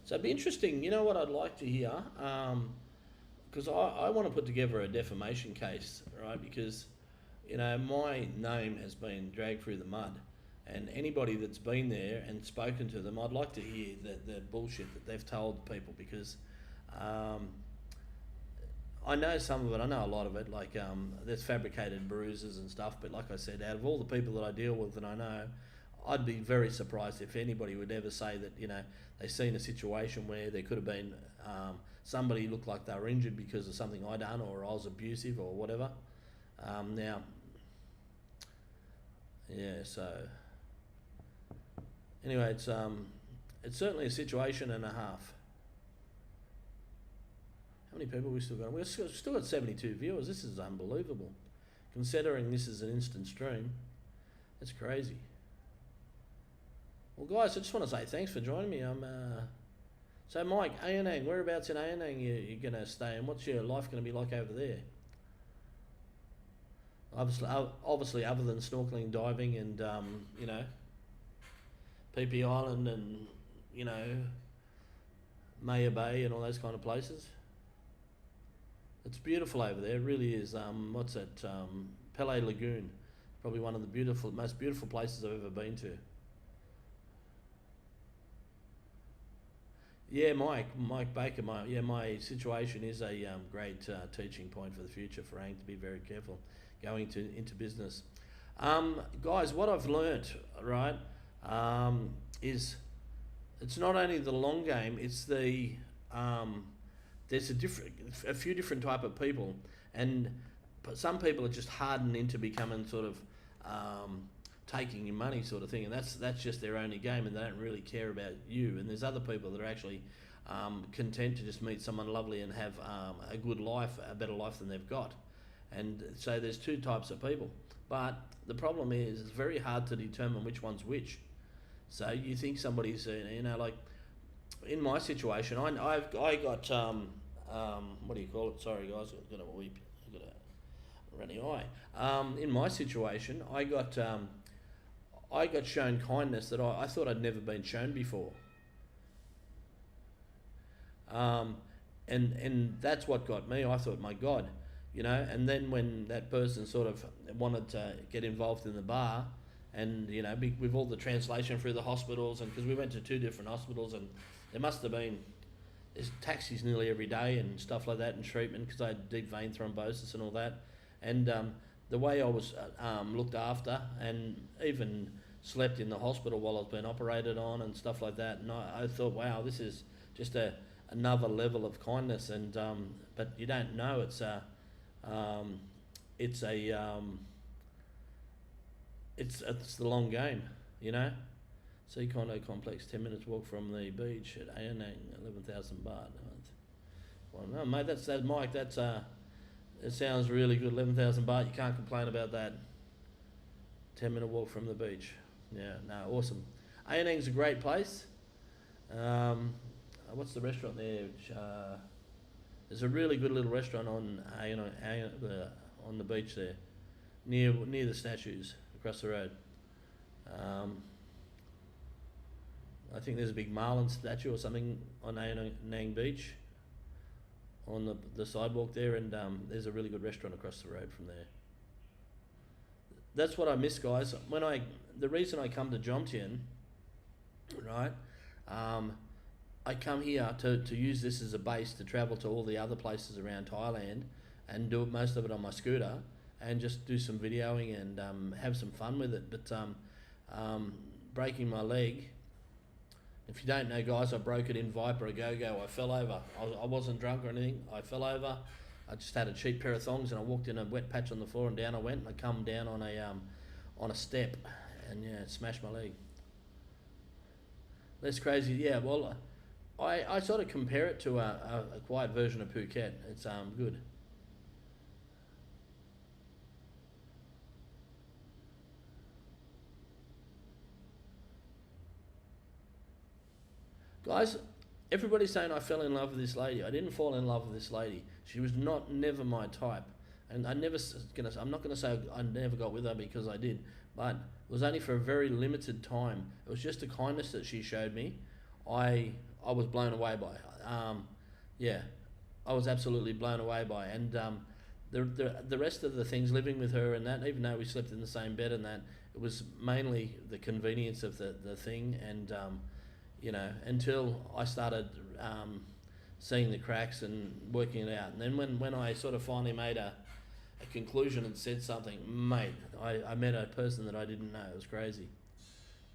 So it'd be interesting. You know what I'd like to hear? because I want to put together a defamation case, right? Because, you know, my name has been dragged through the mud, and anybody that's been there and spoken to them, I'd like to hear the bullshit that they've told people, because I know some of it, I know a lot of it, like there's fabricated bruises and stuff, but like I said, out of all the people that I deal with and I know, I'd be very surprised if anybody would ever say that, you know, they've seen a situation where there could have been somebody looked like they were injured because of something I done, or I was abusive or whatever. Now, yeah, so anyway, it's certainly a situation and a half. How many people we still got? We've still got 72 viewers. This is unbelievable, considering this is an instant stream. It's crazy. Well, guys, I just want to say thanks for joining me. So, Mike, Anang, whereabouts in Anang you're going to stay, and what's your life going to be like over there? Obviously, other than snorkeling, diving, and you know, PP Island, and you know, Maya Bay, and all those kind of places. It's beautiful over there. It really is. What's that? Pele Lagoon, probably one of the most beautiful places I've ever been to. Yeah, Mike Baker. My situation is a great teaching point for the future for Ang to be very careful going into business. Guys, what I've learnt, right, is it's not only the long game. It's the there's a few different type of people, and some people are just hardened into becoming sort of taking your money sort of thing, and that's just their only game, and they don't really care about you. And there's other people that are actually content to just meet someone lovely and have a good life, a better life than they've got. And so there's two types of people, but the problem is it's very hard to determine which one's which. So you think somebody's you know, like in my situation, I got what do you call it? Sorry guys, I've got a weep, I've got a runny eye. In my situation, I got shown kindness that I thought I'd never been shown before. And that's what got me. I thought, my God, you know. And then when that person sort of wanted to get involved in the bar, and you know, with all the translation through the hospitals, and because we went to 2 different hospitals, and there must have been there's taxis nearly every day and stuff like that, and treatment because I had deep vein thrombosis and all that, and the way I was looked after, and even slept in the hospital while I was being operated on and stuff like that. And I thought, wow, this is just another level of kindness. And but you don't know it's the long game, you know. Sea condo complex, 10 minutes walk from the beach at Anang, 11,000 baht. Well, no, mate, that's Mike. That's it sounds really good. 11,000 baht. You can't complain about that. 10-minute walk from the beach. Yeah, no, awesome. Anang's a great place. What's the restaurant there? There's a really good little restaurant on the beach there, near the statues across the road. I think there's a big marlin statue or something on Anang Beach, on the sidewalk there, and there's a really good restaurant across the road from there. That's what I miss, guys. The reason I come to Jomtien, right, I come here to use this as a base to travel to all the other places around Thailand and do most of it on my scooter and just do some videoing and have some fun with it. But breaking my leg, if you don't know, guys, I broke it in Viper a go-go. I fell over. I wasn't drunk or anything. I fell over. I just had a cheap pair of thongs and I walked in a wet patch on the floor and down I went. And I come down on a step and yeah, it smashed my leg. That's crazy. Yeah, well, I sort of compare it to a quiet version of Phuket. It's good. Guys, everybody's saying I fell in love with this lady. I didn't fall in love with this lady. She was never my type. And I'm not gonna say I never got with her, because I did, but it was only for a very limited time. It was just the kindness that she showed me. I was blown away by her. Yeah, I was absolutely blown away by. And the rest of the things, living with her and that, even though we slept in the same bed and that, it was mainly the convenience of the thing. And you know, until I started seeing the cracks and working it out. And then when I sort of finally made a conclusion and said something, mate, I met a person that I didn't know. It was crazy.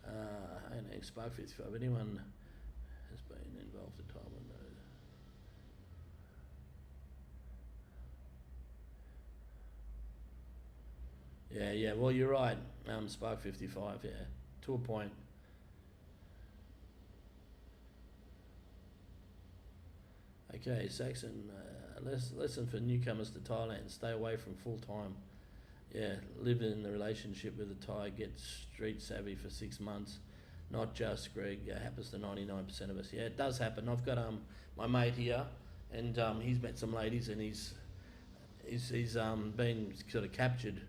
And Spark 55, anyone has been involved in Thailand? Yeah, well, you're right, Spark 55, yeah, to a point. Okay, Saxon, lesson for newcomers to Thailand: stay away from full time. Yeah, live in the relationship with a Thai, get street savvy for 6 months. Not just Greg, it happens to 99% of us. Yeah, it does happen. I've got my mate here, and he's met some ladies, and he's been sort of captured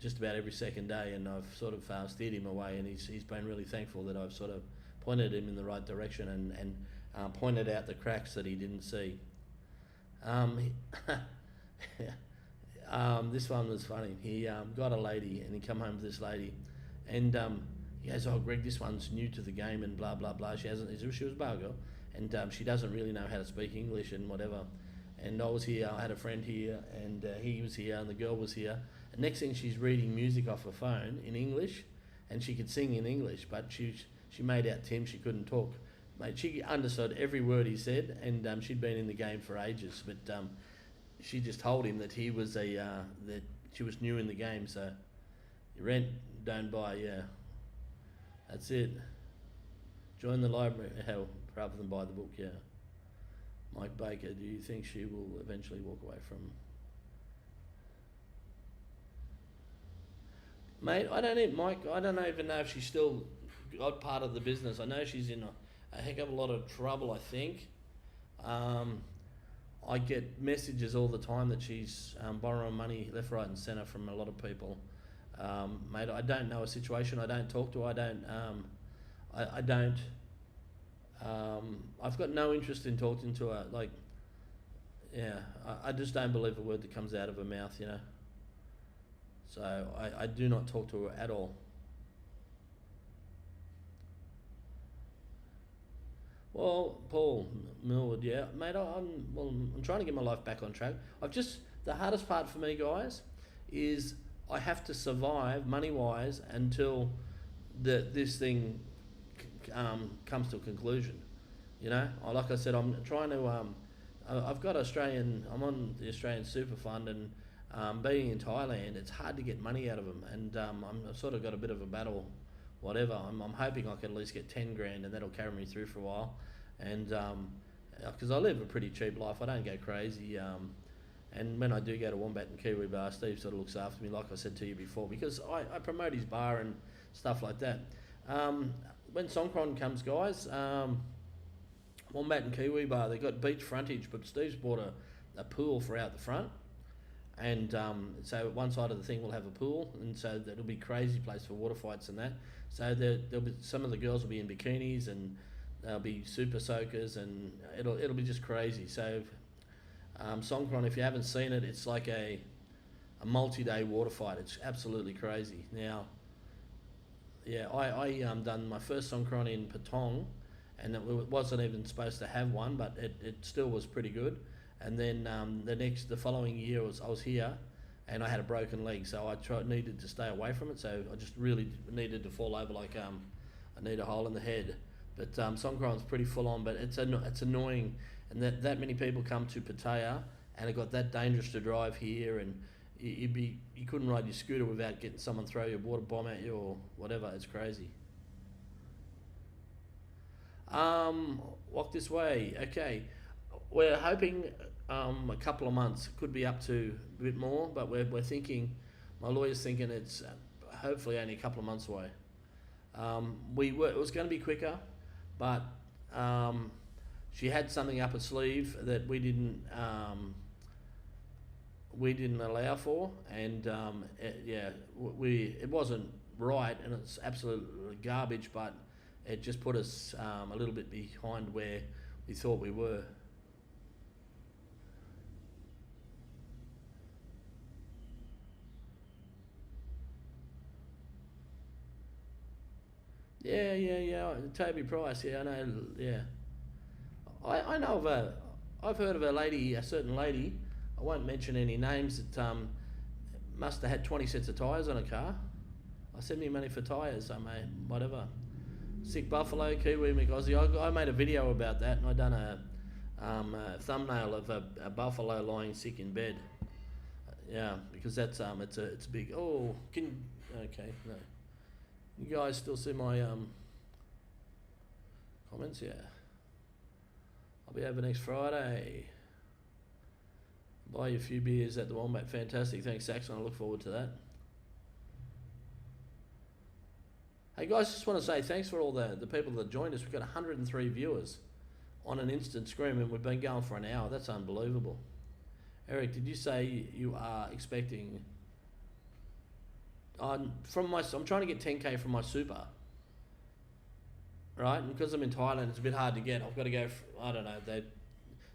just about every second day, and I've sort of steered him away, and he's been really thankful that I've sort of pointed him in the right direction and pointed out the cracks that he didn't see. This one was funny. He got a lady, and he come home with this lady, and he goes, "Oh, Greg, this one's new to the game," and blah blah blah. She was a bar girl, and she doesn't really know how to speak English and whatever. And I was here. I had a friend here, and he was here, and the girl was here. And next thing, she's reading music off her phone in English, and she could sing in English, but she made out Tim. She couldn't talk. Mate, she understood every word he said, and she'd been in the game for ages. But she just told him that he was that she was new in the game. So you rent, don't buy. Yeah, that's it. Join the library, hell, rather than buy the book. Yeah. Mike Baker, do you think she will eventually walk away from? Mate, I don't even, Mike. I don't even know if she's still got part of the business. I know she's in a heck of a lot of trouble. I think. I get messages all the time that she's borrowing money left, right, and centre from a lot of people. Mate, I don't know a situation. I don't talk to her. I don't. I don't. I've got no interest in talking to her. Like, yeah, I just don't believe a word that comes out of her mouth. You know. So I do not talk to her at all. Well, Paul Millwood, yeah, mate. I'm trying to get my life back on track. The hardest part for me, guys, is I have to survive money wise until this thing comes to a conclusion. You know, like I said, I'm trying to. I've got Australian. I'm on the Australian Super Fund, and being in Thailand, it's hard to get money out of them, and I've sort of got a bit of a battle. Whatever, I'm hoping I can at least get 10 grand, and that'll carry me through for a while. And because I live a pretty cheap life, I don't go crazy. And when I do go to Wombat and Kiwi Bar, Steve sort of looks after me, like I said to you before, because I promote his bar and stuff like that. When Songkran comes, guys, Wombat and Kiwi Bar, they got beach frontage, but Steve's bought a pool for out the front. And so one side of the thing will have a pool, and so it'll be a crazy place for water fights and that. So there'll be some of the girls will be in bikinis, and they'll be super soakers, and it'll be just crazy. So Songkran, if you haven't seen it, it's like a multi-day water fight. It's absolutely crazy. Now, yeah, I done my first Songkran in Patong, and it wasn't even supposed to have one, but it still was pretty good. And then the following year I was here, and I had a broken leg, so I needed to stay away from it. So I just really needed to fall over like I need a hole in the head. But Songkran's pretty full on, but it's annoying, and that many people come to Pattaya, and it got that dangerous to drive here, and you couldn't ride your scooter without getting someone throw your water bomb at you or whatever. It's crazy. Walk this way. Okay, we're hoping. A couple of months, could be up to a bit more, but we're thinking, my lawyer's thinking it's hopefully only a couple of months away. It was going to be quicker, but she had something up her sleeve that we didn't allow for, and it wasn't right, and it's absolute garbage, but it just put us a little bit behind where we thought we were. Yeah. Toby Price. Yeah, I know. Yeah, I know of a. I've heard of a certain lady. I won't mention any names. That must have had 20 sets of tyres on a car. I send me money for tyres, so mate, whatever. Sick buffalo, Kiwi, McAussie. I made a video about that, and I done a thumbnail of a buffalo lying sick in bed. Yeah, because that's it's a big. Oh, okay, no. You guys still see my comments? Yeah. I'll be over next Friday. Buy you a few beers at the Wombat. Fantastic. Thanks, Saxon. I look forward to that. Hey guys, just want to say thanks for all the people that joined us. We've got 103 viewers on an instant screen, and we've been going for an hour. That's unbelievable. Eric, did you say you are expecting? I'm trying to get 10k from my super. Right, and because I'm in Thailand, it's a bit hard to get. I've got to go. I don't know.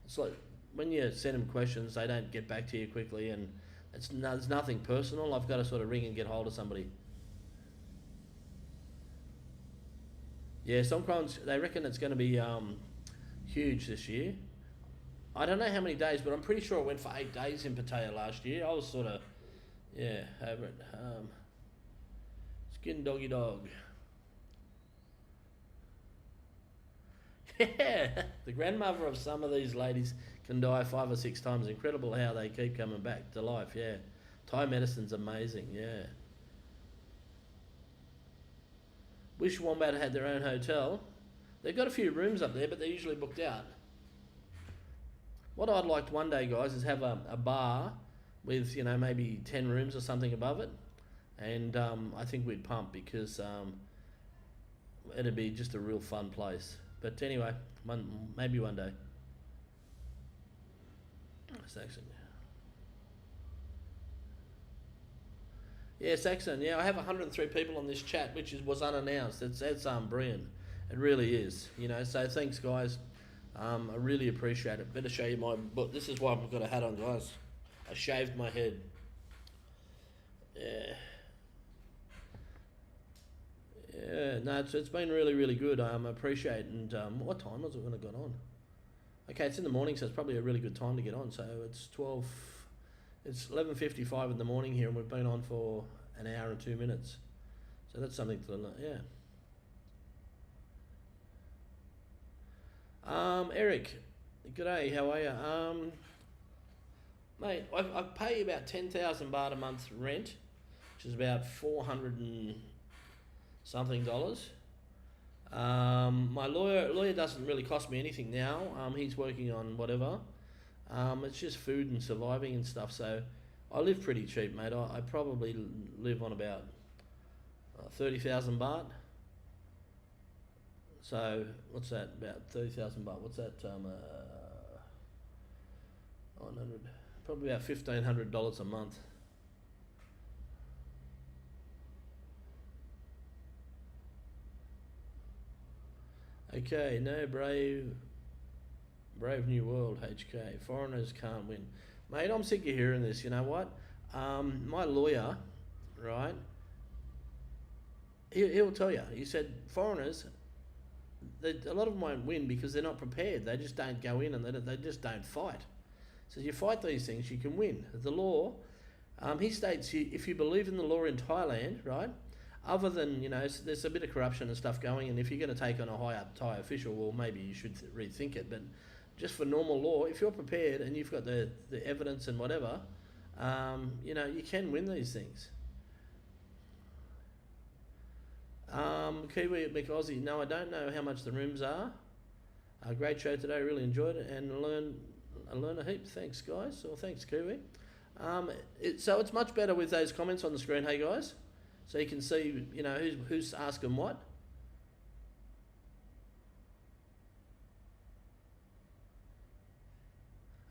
It's like when you send them questions, they don't get back to you quickly, and there's nothing personal. I've got to sort of ring and get hold of somebody. Yeah, Songkran, they reckon it's going to be huge this year. I don't know how many days, but I'm pretty sure it went for 8 days in Pattaya last year. I was sort of, over it. Skin doggy dog. Yeah, the grandmother of some of these ladies can die 5 or 6 times. Incredible how they keep coming back to life, yeah. Thai medicine's amazing, yeah. Wish Wombat had their own hotel. They've got a few rooms up there, but they're usually booked out. What I'd like one day, guys, is have a bar with, maybe 10 rooms or something above it. And I think we'd pump because it'd be just a real fun place. But anyway, maybe one day. Saxon. Yeah, Saxon. Yeah, I have 103 people on this chat, which was unannounced. It's brilliant. It really is. So thanks, guys. I really appreciate it. Better show you my book. This is why I've got a hat on, guys. I shaved my head. Yeah. Yeah, no, it's been really, really good. I appreciate it. And what time was it when I got on? Okay, it's in the morning, so it's probably a really good time to get on. So it's 11:55 in the morning here, and we've been on for an hour and 2 minutes. So that's something to learn. Yeah. Eric, g'day. How are you? Mate, I pay about 10,000 baht a month rent, which is about 400 and something dollars. My lawyer doesn't really cost me anything now. He's working on whatever. It's just food and surviving and stuff. So I live pretty cheap, mate. I probably live on about 30,000 baht. So what's that? About 30,000 baht. What's that? 900. Probably about $1,500 a month. Okay, no brave new world, HK. Foreigners can't win. Mate, I'm sick of hearing this. You know what? My lawyer, right, he'll tell you. He said foreigners, a lot of them won't win because they're not prepared. They just don't go in and they just don't fight. So you fight these things, you can win. The law, he states, if you believe in the law in Thailand, right, other than, there's a bit of corruption and stuff going, and if you're going to take on a high-up Thai official, well, maybe you should rethink it. But just for normal law, if you're prepared and you've got the evidence and whatever, you can win these things. Kiwi at McAussie, no, I don't know how much the rooms are. Great show today, really enjoyed it, and I learn a heap. Thanks, guys. Or thanks, Kiwi. So it's much better with those comments on the screen, hey guys, so you can see, who's asking what.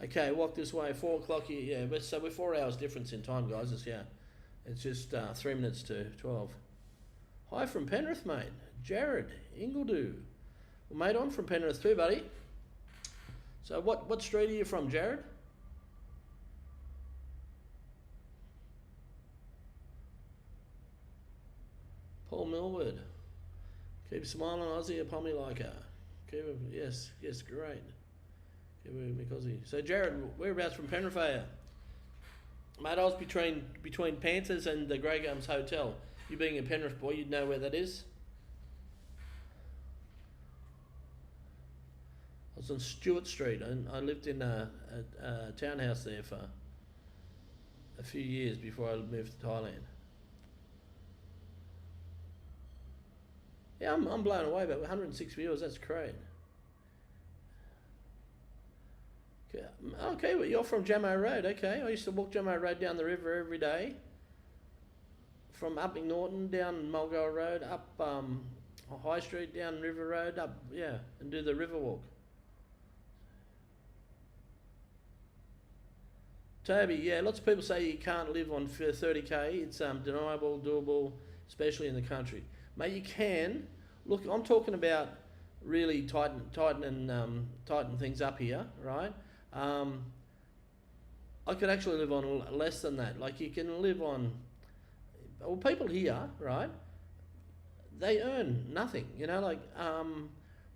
Okay, walk this way. 4 o'clock here. Yeah, but so we're 4 hours difference in time, guys. It's just 3 minutes to 12. Hi from Penrith, mate. Jared Ingledew. Well, mate, I'm from Penrith too, buddy. So what street are you from, Jared? Paul Millward. Keep smiling, Aussie, upon me like her. Keep it, yes, great. Keep it because he. So Jared, whereabouts from Penrith are you? Mate, I was between Panthers and the Grey Gums Hotel. You being a Penrith boy, you'd know where that is. I was on Stewart Street, and I lived in a townhouse there for a few years before I moved to Thailand. Yeah, I'm blown away, but 106 viewers, that's great. Okay, well, you're from Jamo Road, okay. I used to walk Jamo Road down the river every day. From up in Norton, down Mulgoa Road, up High Street, down River Road, up, yeah, and do the river walk. Toby, yeah, lots of people say you can't live on 30k. It's deniable, doable, especially in the country. Mate, you can. Look, I'm talking about really tighten things up here, right? I could actually live on less than that. Like you can live on. Well, people here, right? They earn nothing. You know, like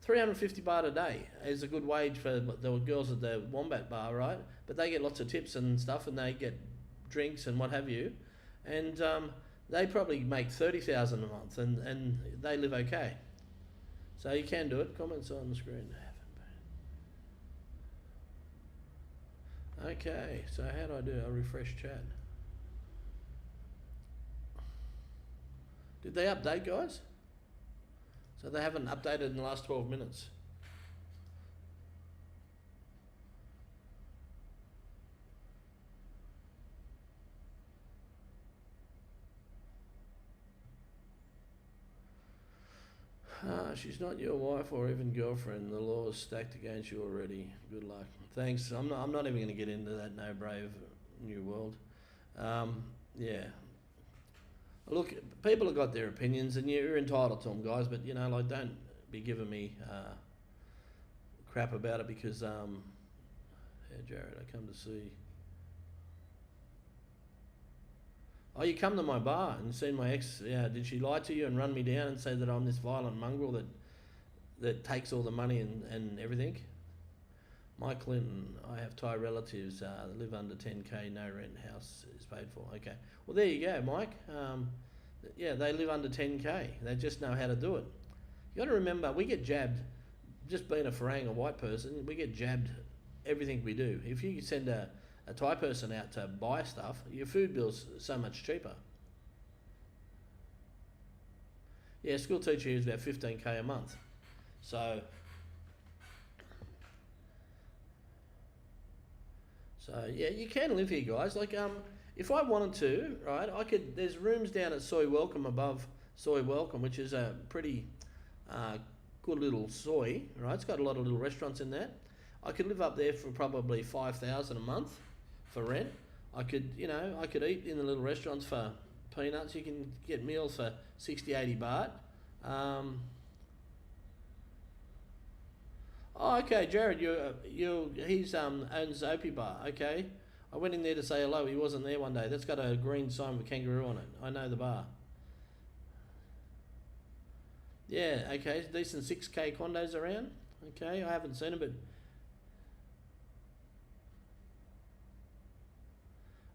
350 baht a day is a good wage for the girls at the Wombat Bar, right? But they get lots of tips and stuff, and they get drinks and what have you, and they probably make 30,000 a month, and they live okay. So you can do it. Comments on the screen. Okay, so how do I do? I'll refresh chat. Did they update, guys? So they haven't updated in the last 12 minutes. She's not your wife or even girlfriend. The law is stacked against you already. Good luck. Thanks. I'm not even going to get into that. No, brave new world. Yeah. Look, people have got their opinions, and you're entitled to them, guys. But you know, like, don't be giving me crap about it because, yeah, Jared, I come to see. Oh, you come to my bar and seen my ex. Yeah, did she lie to you and run me down and say that I'm this violent mongrel that takes all the money and everything? Mike Clinton, I have Thai relatives that live under 10k, no rent, house is paid for. Okay, well there you go, Mike. Yeah, they live under 10k. They just know how to do it. You got to remember, we get jabbed. Just being a Farang, a white person, we get jabbed everything we do. If you send a Thai person out to buy stuff, your food bill's so much cheaper. Yeah, school teacher is about 15k a month. So yeah, you can live here, guys. Like if I wanted to, right, I could. There's rooms down at Soy Welcome above Soy Welcome, which is a pretty good little soy, right? It's got a lot of little restaurants in that. I could live up there for probably 5,000 a month for rent. I could eat in the little restaurants for peanuts. You can get meals for 60, 80 baht. Oh, okay, Jared, he's owns Opie Bar. Okay, I went in there to say hello. He wasn't there one day. That's got a green sign with kangaroo on it. I know the bar. Yeah, okay, decent 6k condos around. Okay, I haven't seen it, but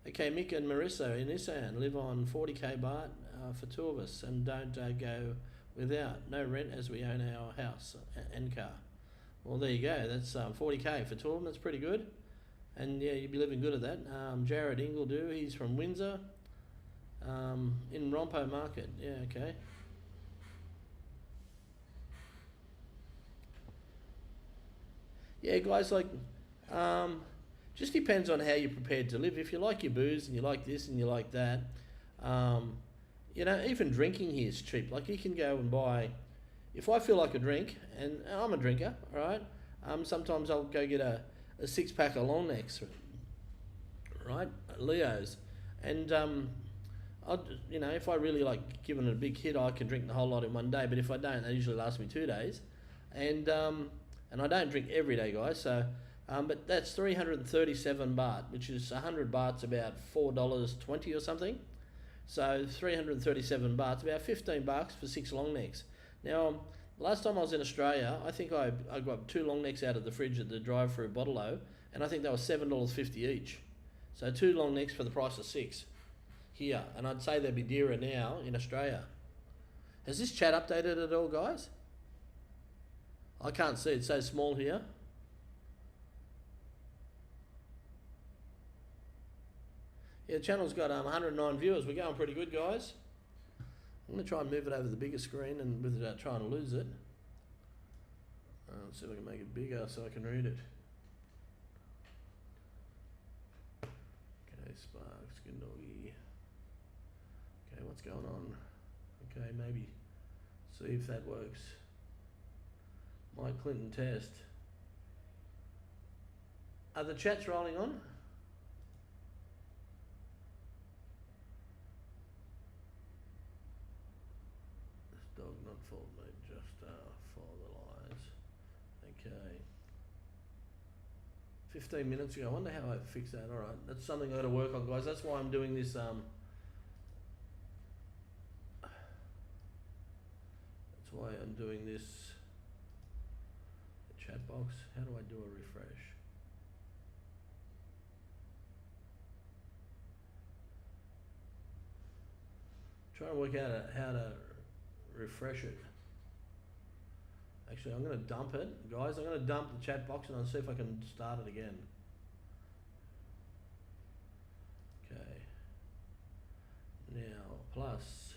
okay, Mick and Marissa in Isan live on 40k baht for two of us and don't go without. No rent as we own our house and car. Well, there you go. That's 40k for two of them. That's pretty good. And yeah, you'd be living good at that. Jared Ingledew, he's from Windsor. In Rompo Market. Yeah, okay. Yeah, guys, like, just depends on how you're prepared to live. If you like your booze and you like this and you like that, even drinking here is cheap. Like, you can go and buy, if I feel like a drink, and I'm a drinker, all right, sometimes I'll go get a 6-pack of long necks, right, Leo's, and if I really like giving it a big hit, I can drink the whole lot in one day. But if I don't, they usually last me 2 days, and I don't drink every day, guys. So, but that's 337 baht, which is 100 baht's about $4.20 or something. So 337 baht's about 15 bucks for 6 long necks. Now, last time I was in Australia, I think I got 2 long necks out of the fridge at the drive-through bottle-o, and I think they were $7.50 each. So 2 long necks for the price of 6 here, and I'd say they'd be dearer now in Australia. Has this chat updated at all, guys? I can't see, it's so small here. Yeah, the channel's got 109 viewers. We're going pretty good, guys. I'm going to try and move it over the bigger screen and without trying to lose it. Let's see if I can make it bigger so I can read it. Okay, Spark, Skin Doggy. Okay, what's going on? Okay, maybe see if that works. Mike Clinton test. Are the chats rolling on? Dog not fault mate, just follow the lines. Okay. 15 minutes ago. I wonder how I fix that. Alright, that's something I gotta work on, guys. That's why I'm doing this that's why I'm doing this chat box. How do I do a refresh? Trying to work out how to refresh it. Actually, I'm going to dump it, guys. I'm going to dump the chat box and I'll see if I can start it again. Okay. Now, plus,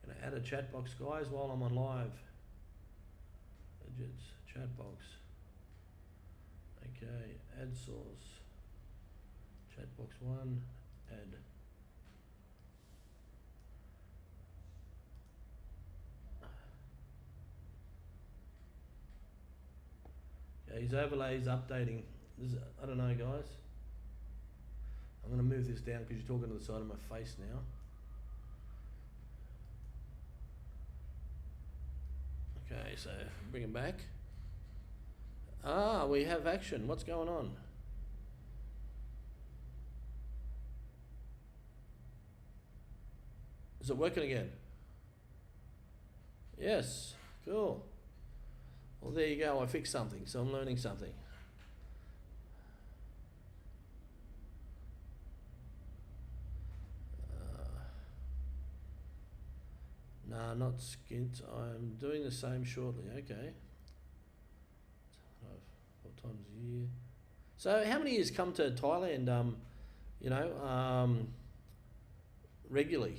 I'm going to add a chat box, guys, while I'm on live. Widgets, chat box. Okay, add source. Chat box 1, add. His overlay is updating. I don't know, guys. I'm going to move this down because you're talking to the side of my face now. Okay, so bring him back. Ah, we have action. What's going on? Is it working again? Yes, cool. Well, there you go. I fixed something, so I'm learning something. Nah, not skint. I'm doing the same shortly. Okay. 4 times a year. So, how many years come to Thailand? Regularly.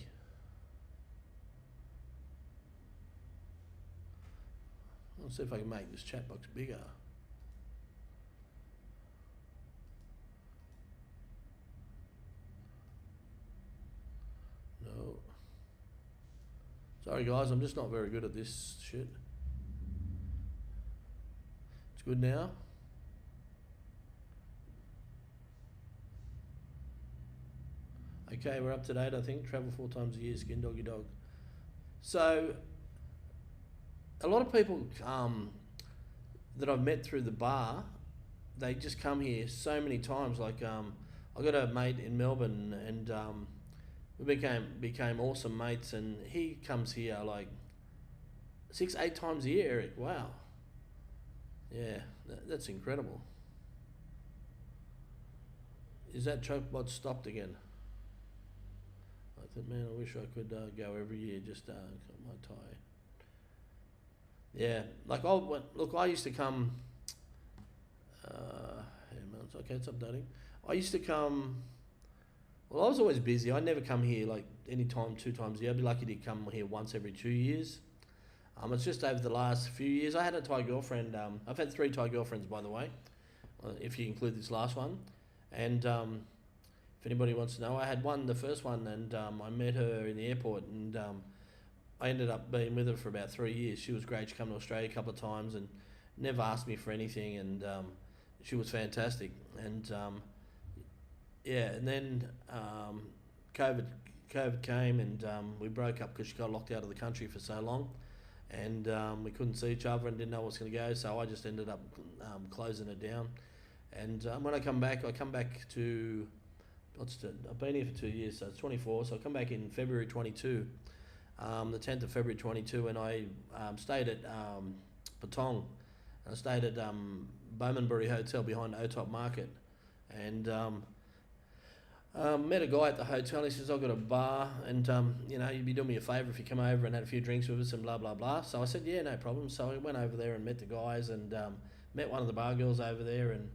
Let's see if I can make this chat box bigger. No. Sorry guys, I'm just not very good at this shit. It's good now. Okay, we're up to date, I think. Travel 4 times a year, skin doggy dog. So, a lot of people that I've met through the bar, they just come here so many times. Like I got a mate in Melbourne, and we became awesome mates. And he comes here like 6-8 times a year. Eric, wow, yeah, that's incredible. Is that choke bot stopped again? I thought, man, I wish I could go every year. Just got my tie. Yeah, like I used to come. Okay, it's updating. I used to come. Well, I was always busy. I never come here like any time, 2 times a year. I'd be lucky to come here once every 2 years. It's just over the last few years. I had a Thai girlfriend. I've had 3 Thai girlfriends, by the way, if you include this last one. And if anybody wants to know, I had one, the first one, and I met her in the airport, and I ended up being with her for about 3 years. She was great. She came to Australia a couple of times and never asked me for anything, and she was fantastic. And yeah, and then COVID came, and we broke up because she got locked out of the country for so long, and we couldn't see each other and didn't know what's going to go. So I just ended up closing it down. And when I come back to I've been here for 2 years, so it's 24. So I come back in February 22. the 10th of February 22, and I stayed at Patong. I stayed at Bowmanbury Hotel behind O-Top Market, and met a guy at the hotel. He says, I've got a bar, and you'd be doing me a favour if you come over and had a few drinks with us and blah blah blah. So I said, yeah, no problem. So I went over there and met the guys, and met one of the bar girls over there, and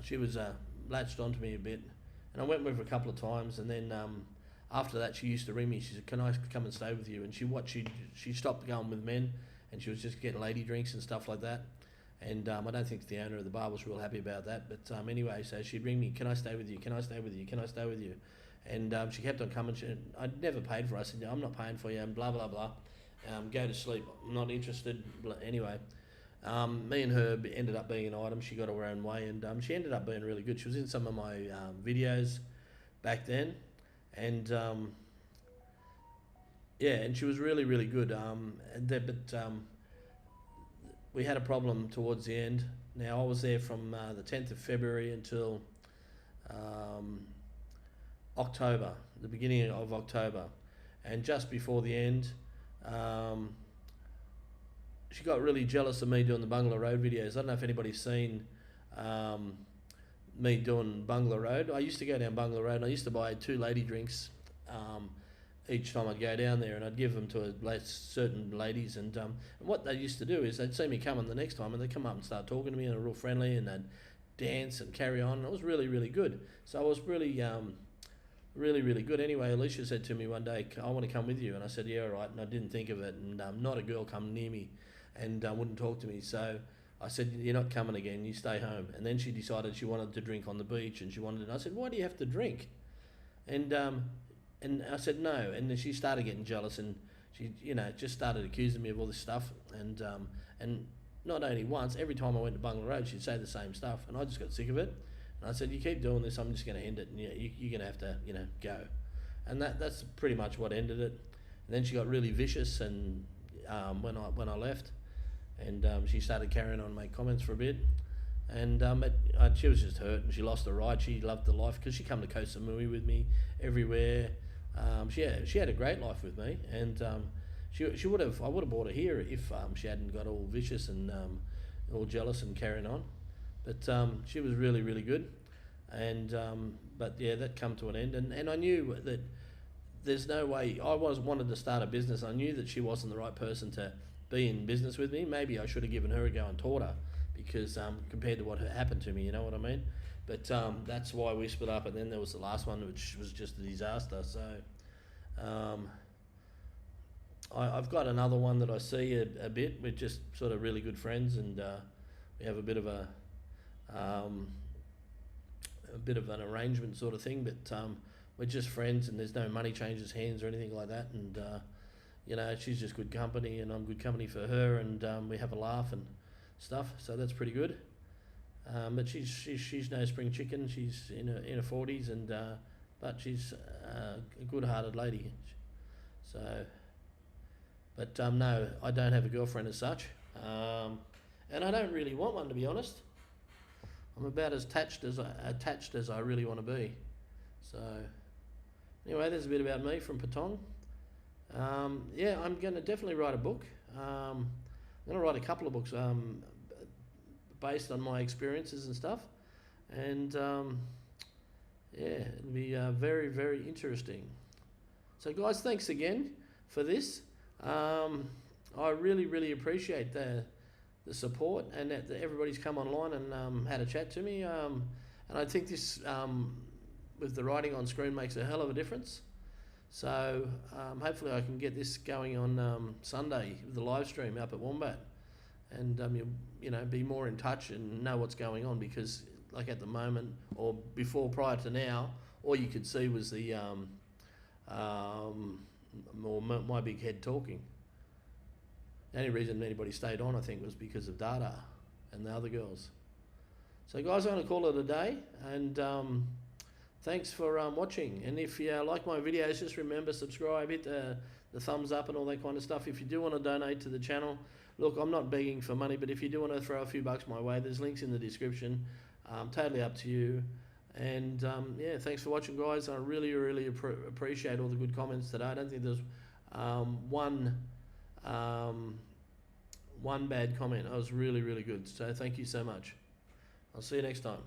she was latched onto me a bit, and I went with her a couple of times, and then after that she used to ring me. She said, can I come and stay with you? And she stopped going with men, and she was just getting lady drinks and stuff like that. And I don't think the owner of the bar was real happy about that. But anyway, so she'd ring me, can I stay with you? Can I stay with you? Can I stay with you? And she kept on coming. I'd never paid for her. I said, I'm not paying for you, and blah, blah, blah. Go to sleep. I'm not interested. Anyway, me and her ended up being an item. She got her own way, and she ended up being really good. She was in some of my videos back then. And and she was really, really good. We had a problem towards the end. Now, I was there from the 10th of February until October, the beginning of October. And just before the end, she got really jealous of me doing the Bungalow Road videos. I don't know if anybody's seen me doing Bungalow Road. I used to go down Bungalow Road, and I used to buy 2 lady drinks each time I'd go down there, and I'd give them to certain ladies, and what they used to do is they'd see me coming the next time, and they'd come up and start talking to me, and they're real friendly, and they'd dance and carry on, and it was really, really good. So I was really, really, really good. Anyway, Alicia said to me one day, I want to come with you, and I said, yeah, all right, and I didn't think of it, and not a girl come near me, and wouldn't talk to me, so I said, you're not coming again, you stay home. And then she decided she wanted to drink on the beach, and I said, why do you have to drink? And I said no, and then she started getting jealous, and she, just started accusing me of all this stuff, and not only once, every time I went to Bungalow Road, she'd say the same stuff, and I just got sick of it, and I said, you keep doing this, I'm just going to end it, and you're going to have to, go, and that's pretty much what ended it. And then she got really vicious, and when I left, and she started carrying on, make comments for a bit, and she was just hurt, and she lost her ride. She loved the life because she come to Koh Samui with me everywhere. She had a great life with me, and I would have brought her here if she hadn't got all vicious and all jealous and carrying on. But she was really, really good, and that come to an end, and I knew that there's no way. I wanted to start a business. I knew that she wasn't the right person to be in business with me. Maybe I should have given her a go and taught her, because compared to what happened to me, you know what I mean? But that's why we split up, and then there was the last one, which was just a disaster. So I've got another one that I see a bit. We're just sort of really good friends, and we have a bit of an arrangement sort of thing, but we're just friends, and there's no money changes hands or anything like that, and she's just good company, and I'm good company for her, and we have a laugh and stuff, so that's pretty good. But she's no spring chicken. She's in her 40s, and but she's a good-hearted lady. So, but no, I don't have a girlfriend as such, and I don't really want one, to be honest. I'm about as attached as I really want to be. So, anyway, there's a bit about me from Patong. I'm going to definitely write a book. I'm going to write a couple of books based on my experiences and stuff, and it'll be very, very interesting. So guys, thanks again for this. I really, really appreciate the support, and that everybody's come online and had a chat to me, and I think this with the writing on screen makes a hell of a difference. So hopefully I can get this going on Sunday with the live stream up at Wombat, and you'll be more in touch and know what's going on, because like at the moment, or before, prior to now, all you could see was the my big head talking. The only reason anybody stayed on, I think, was because of Dada and the other girls. So guys, I'm going to call it a day, and thanks for watching. And if you like my videos, just remember, subscribe, hit the thumbs up and all that kind of stuff. If you do want to donate to the channel, look, I'm not begging for money, but if you do want to throw a few bucks my way, there's links in the description. Totally up to you. And thanks for watching, guys. I really, really appreciate all the good comments today. I don't think there's One bad comment. That was really, really good. So thank you so much. I'll see you next time.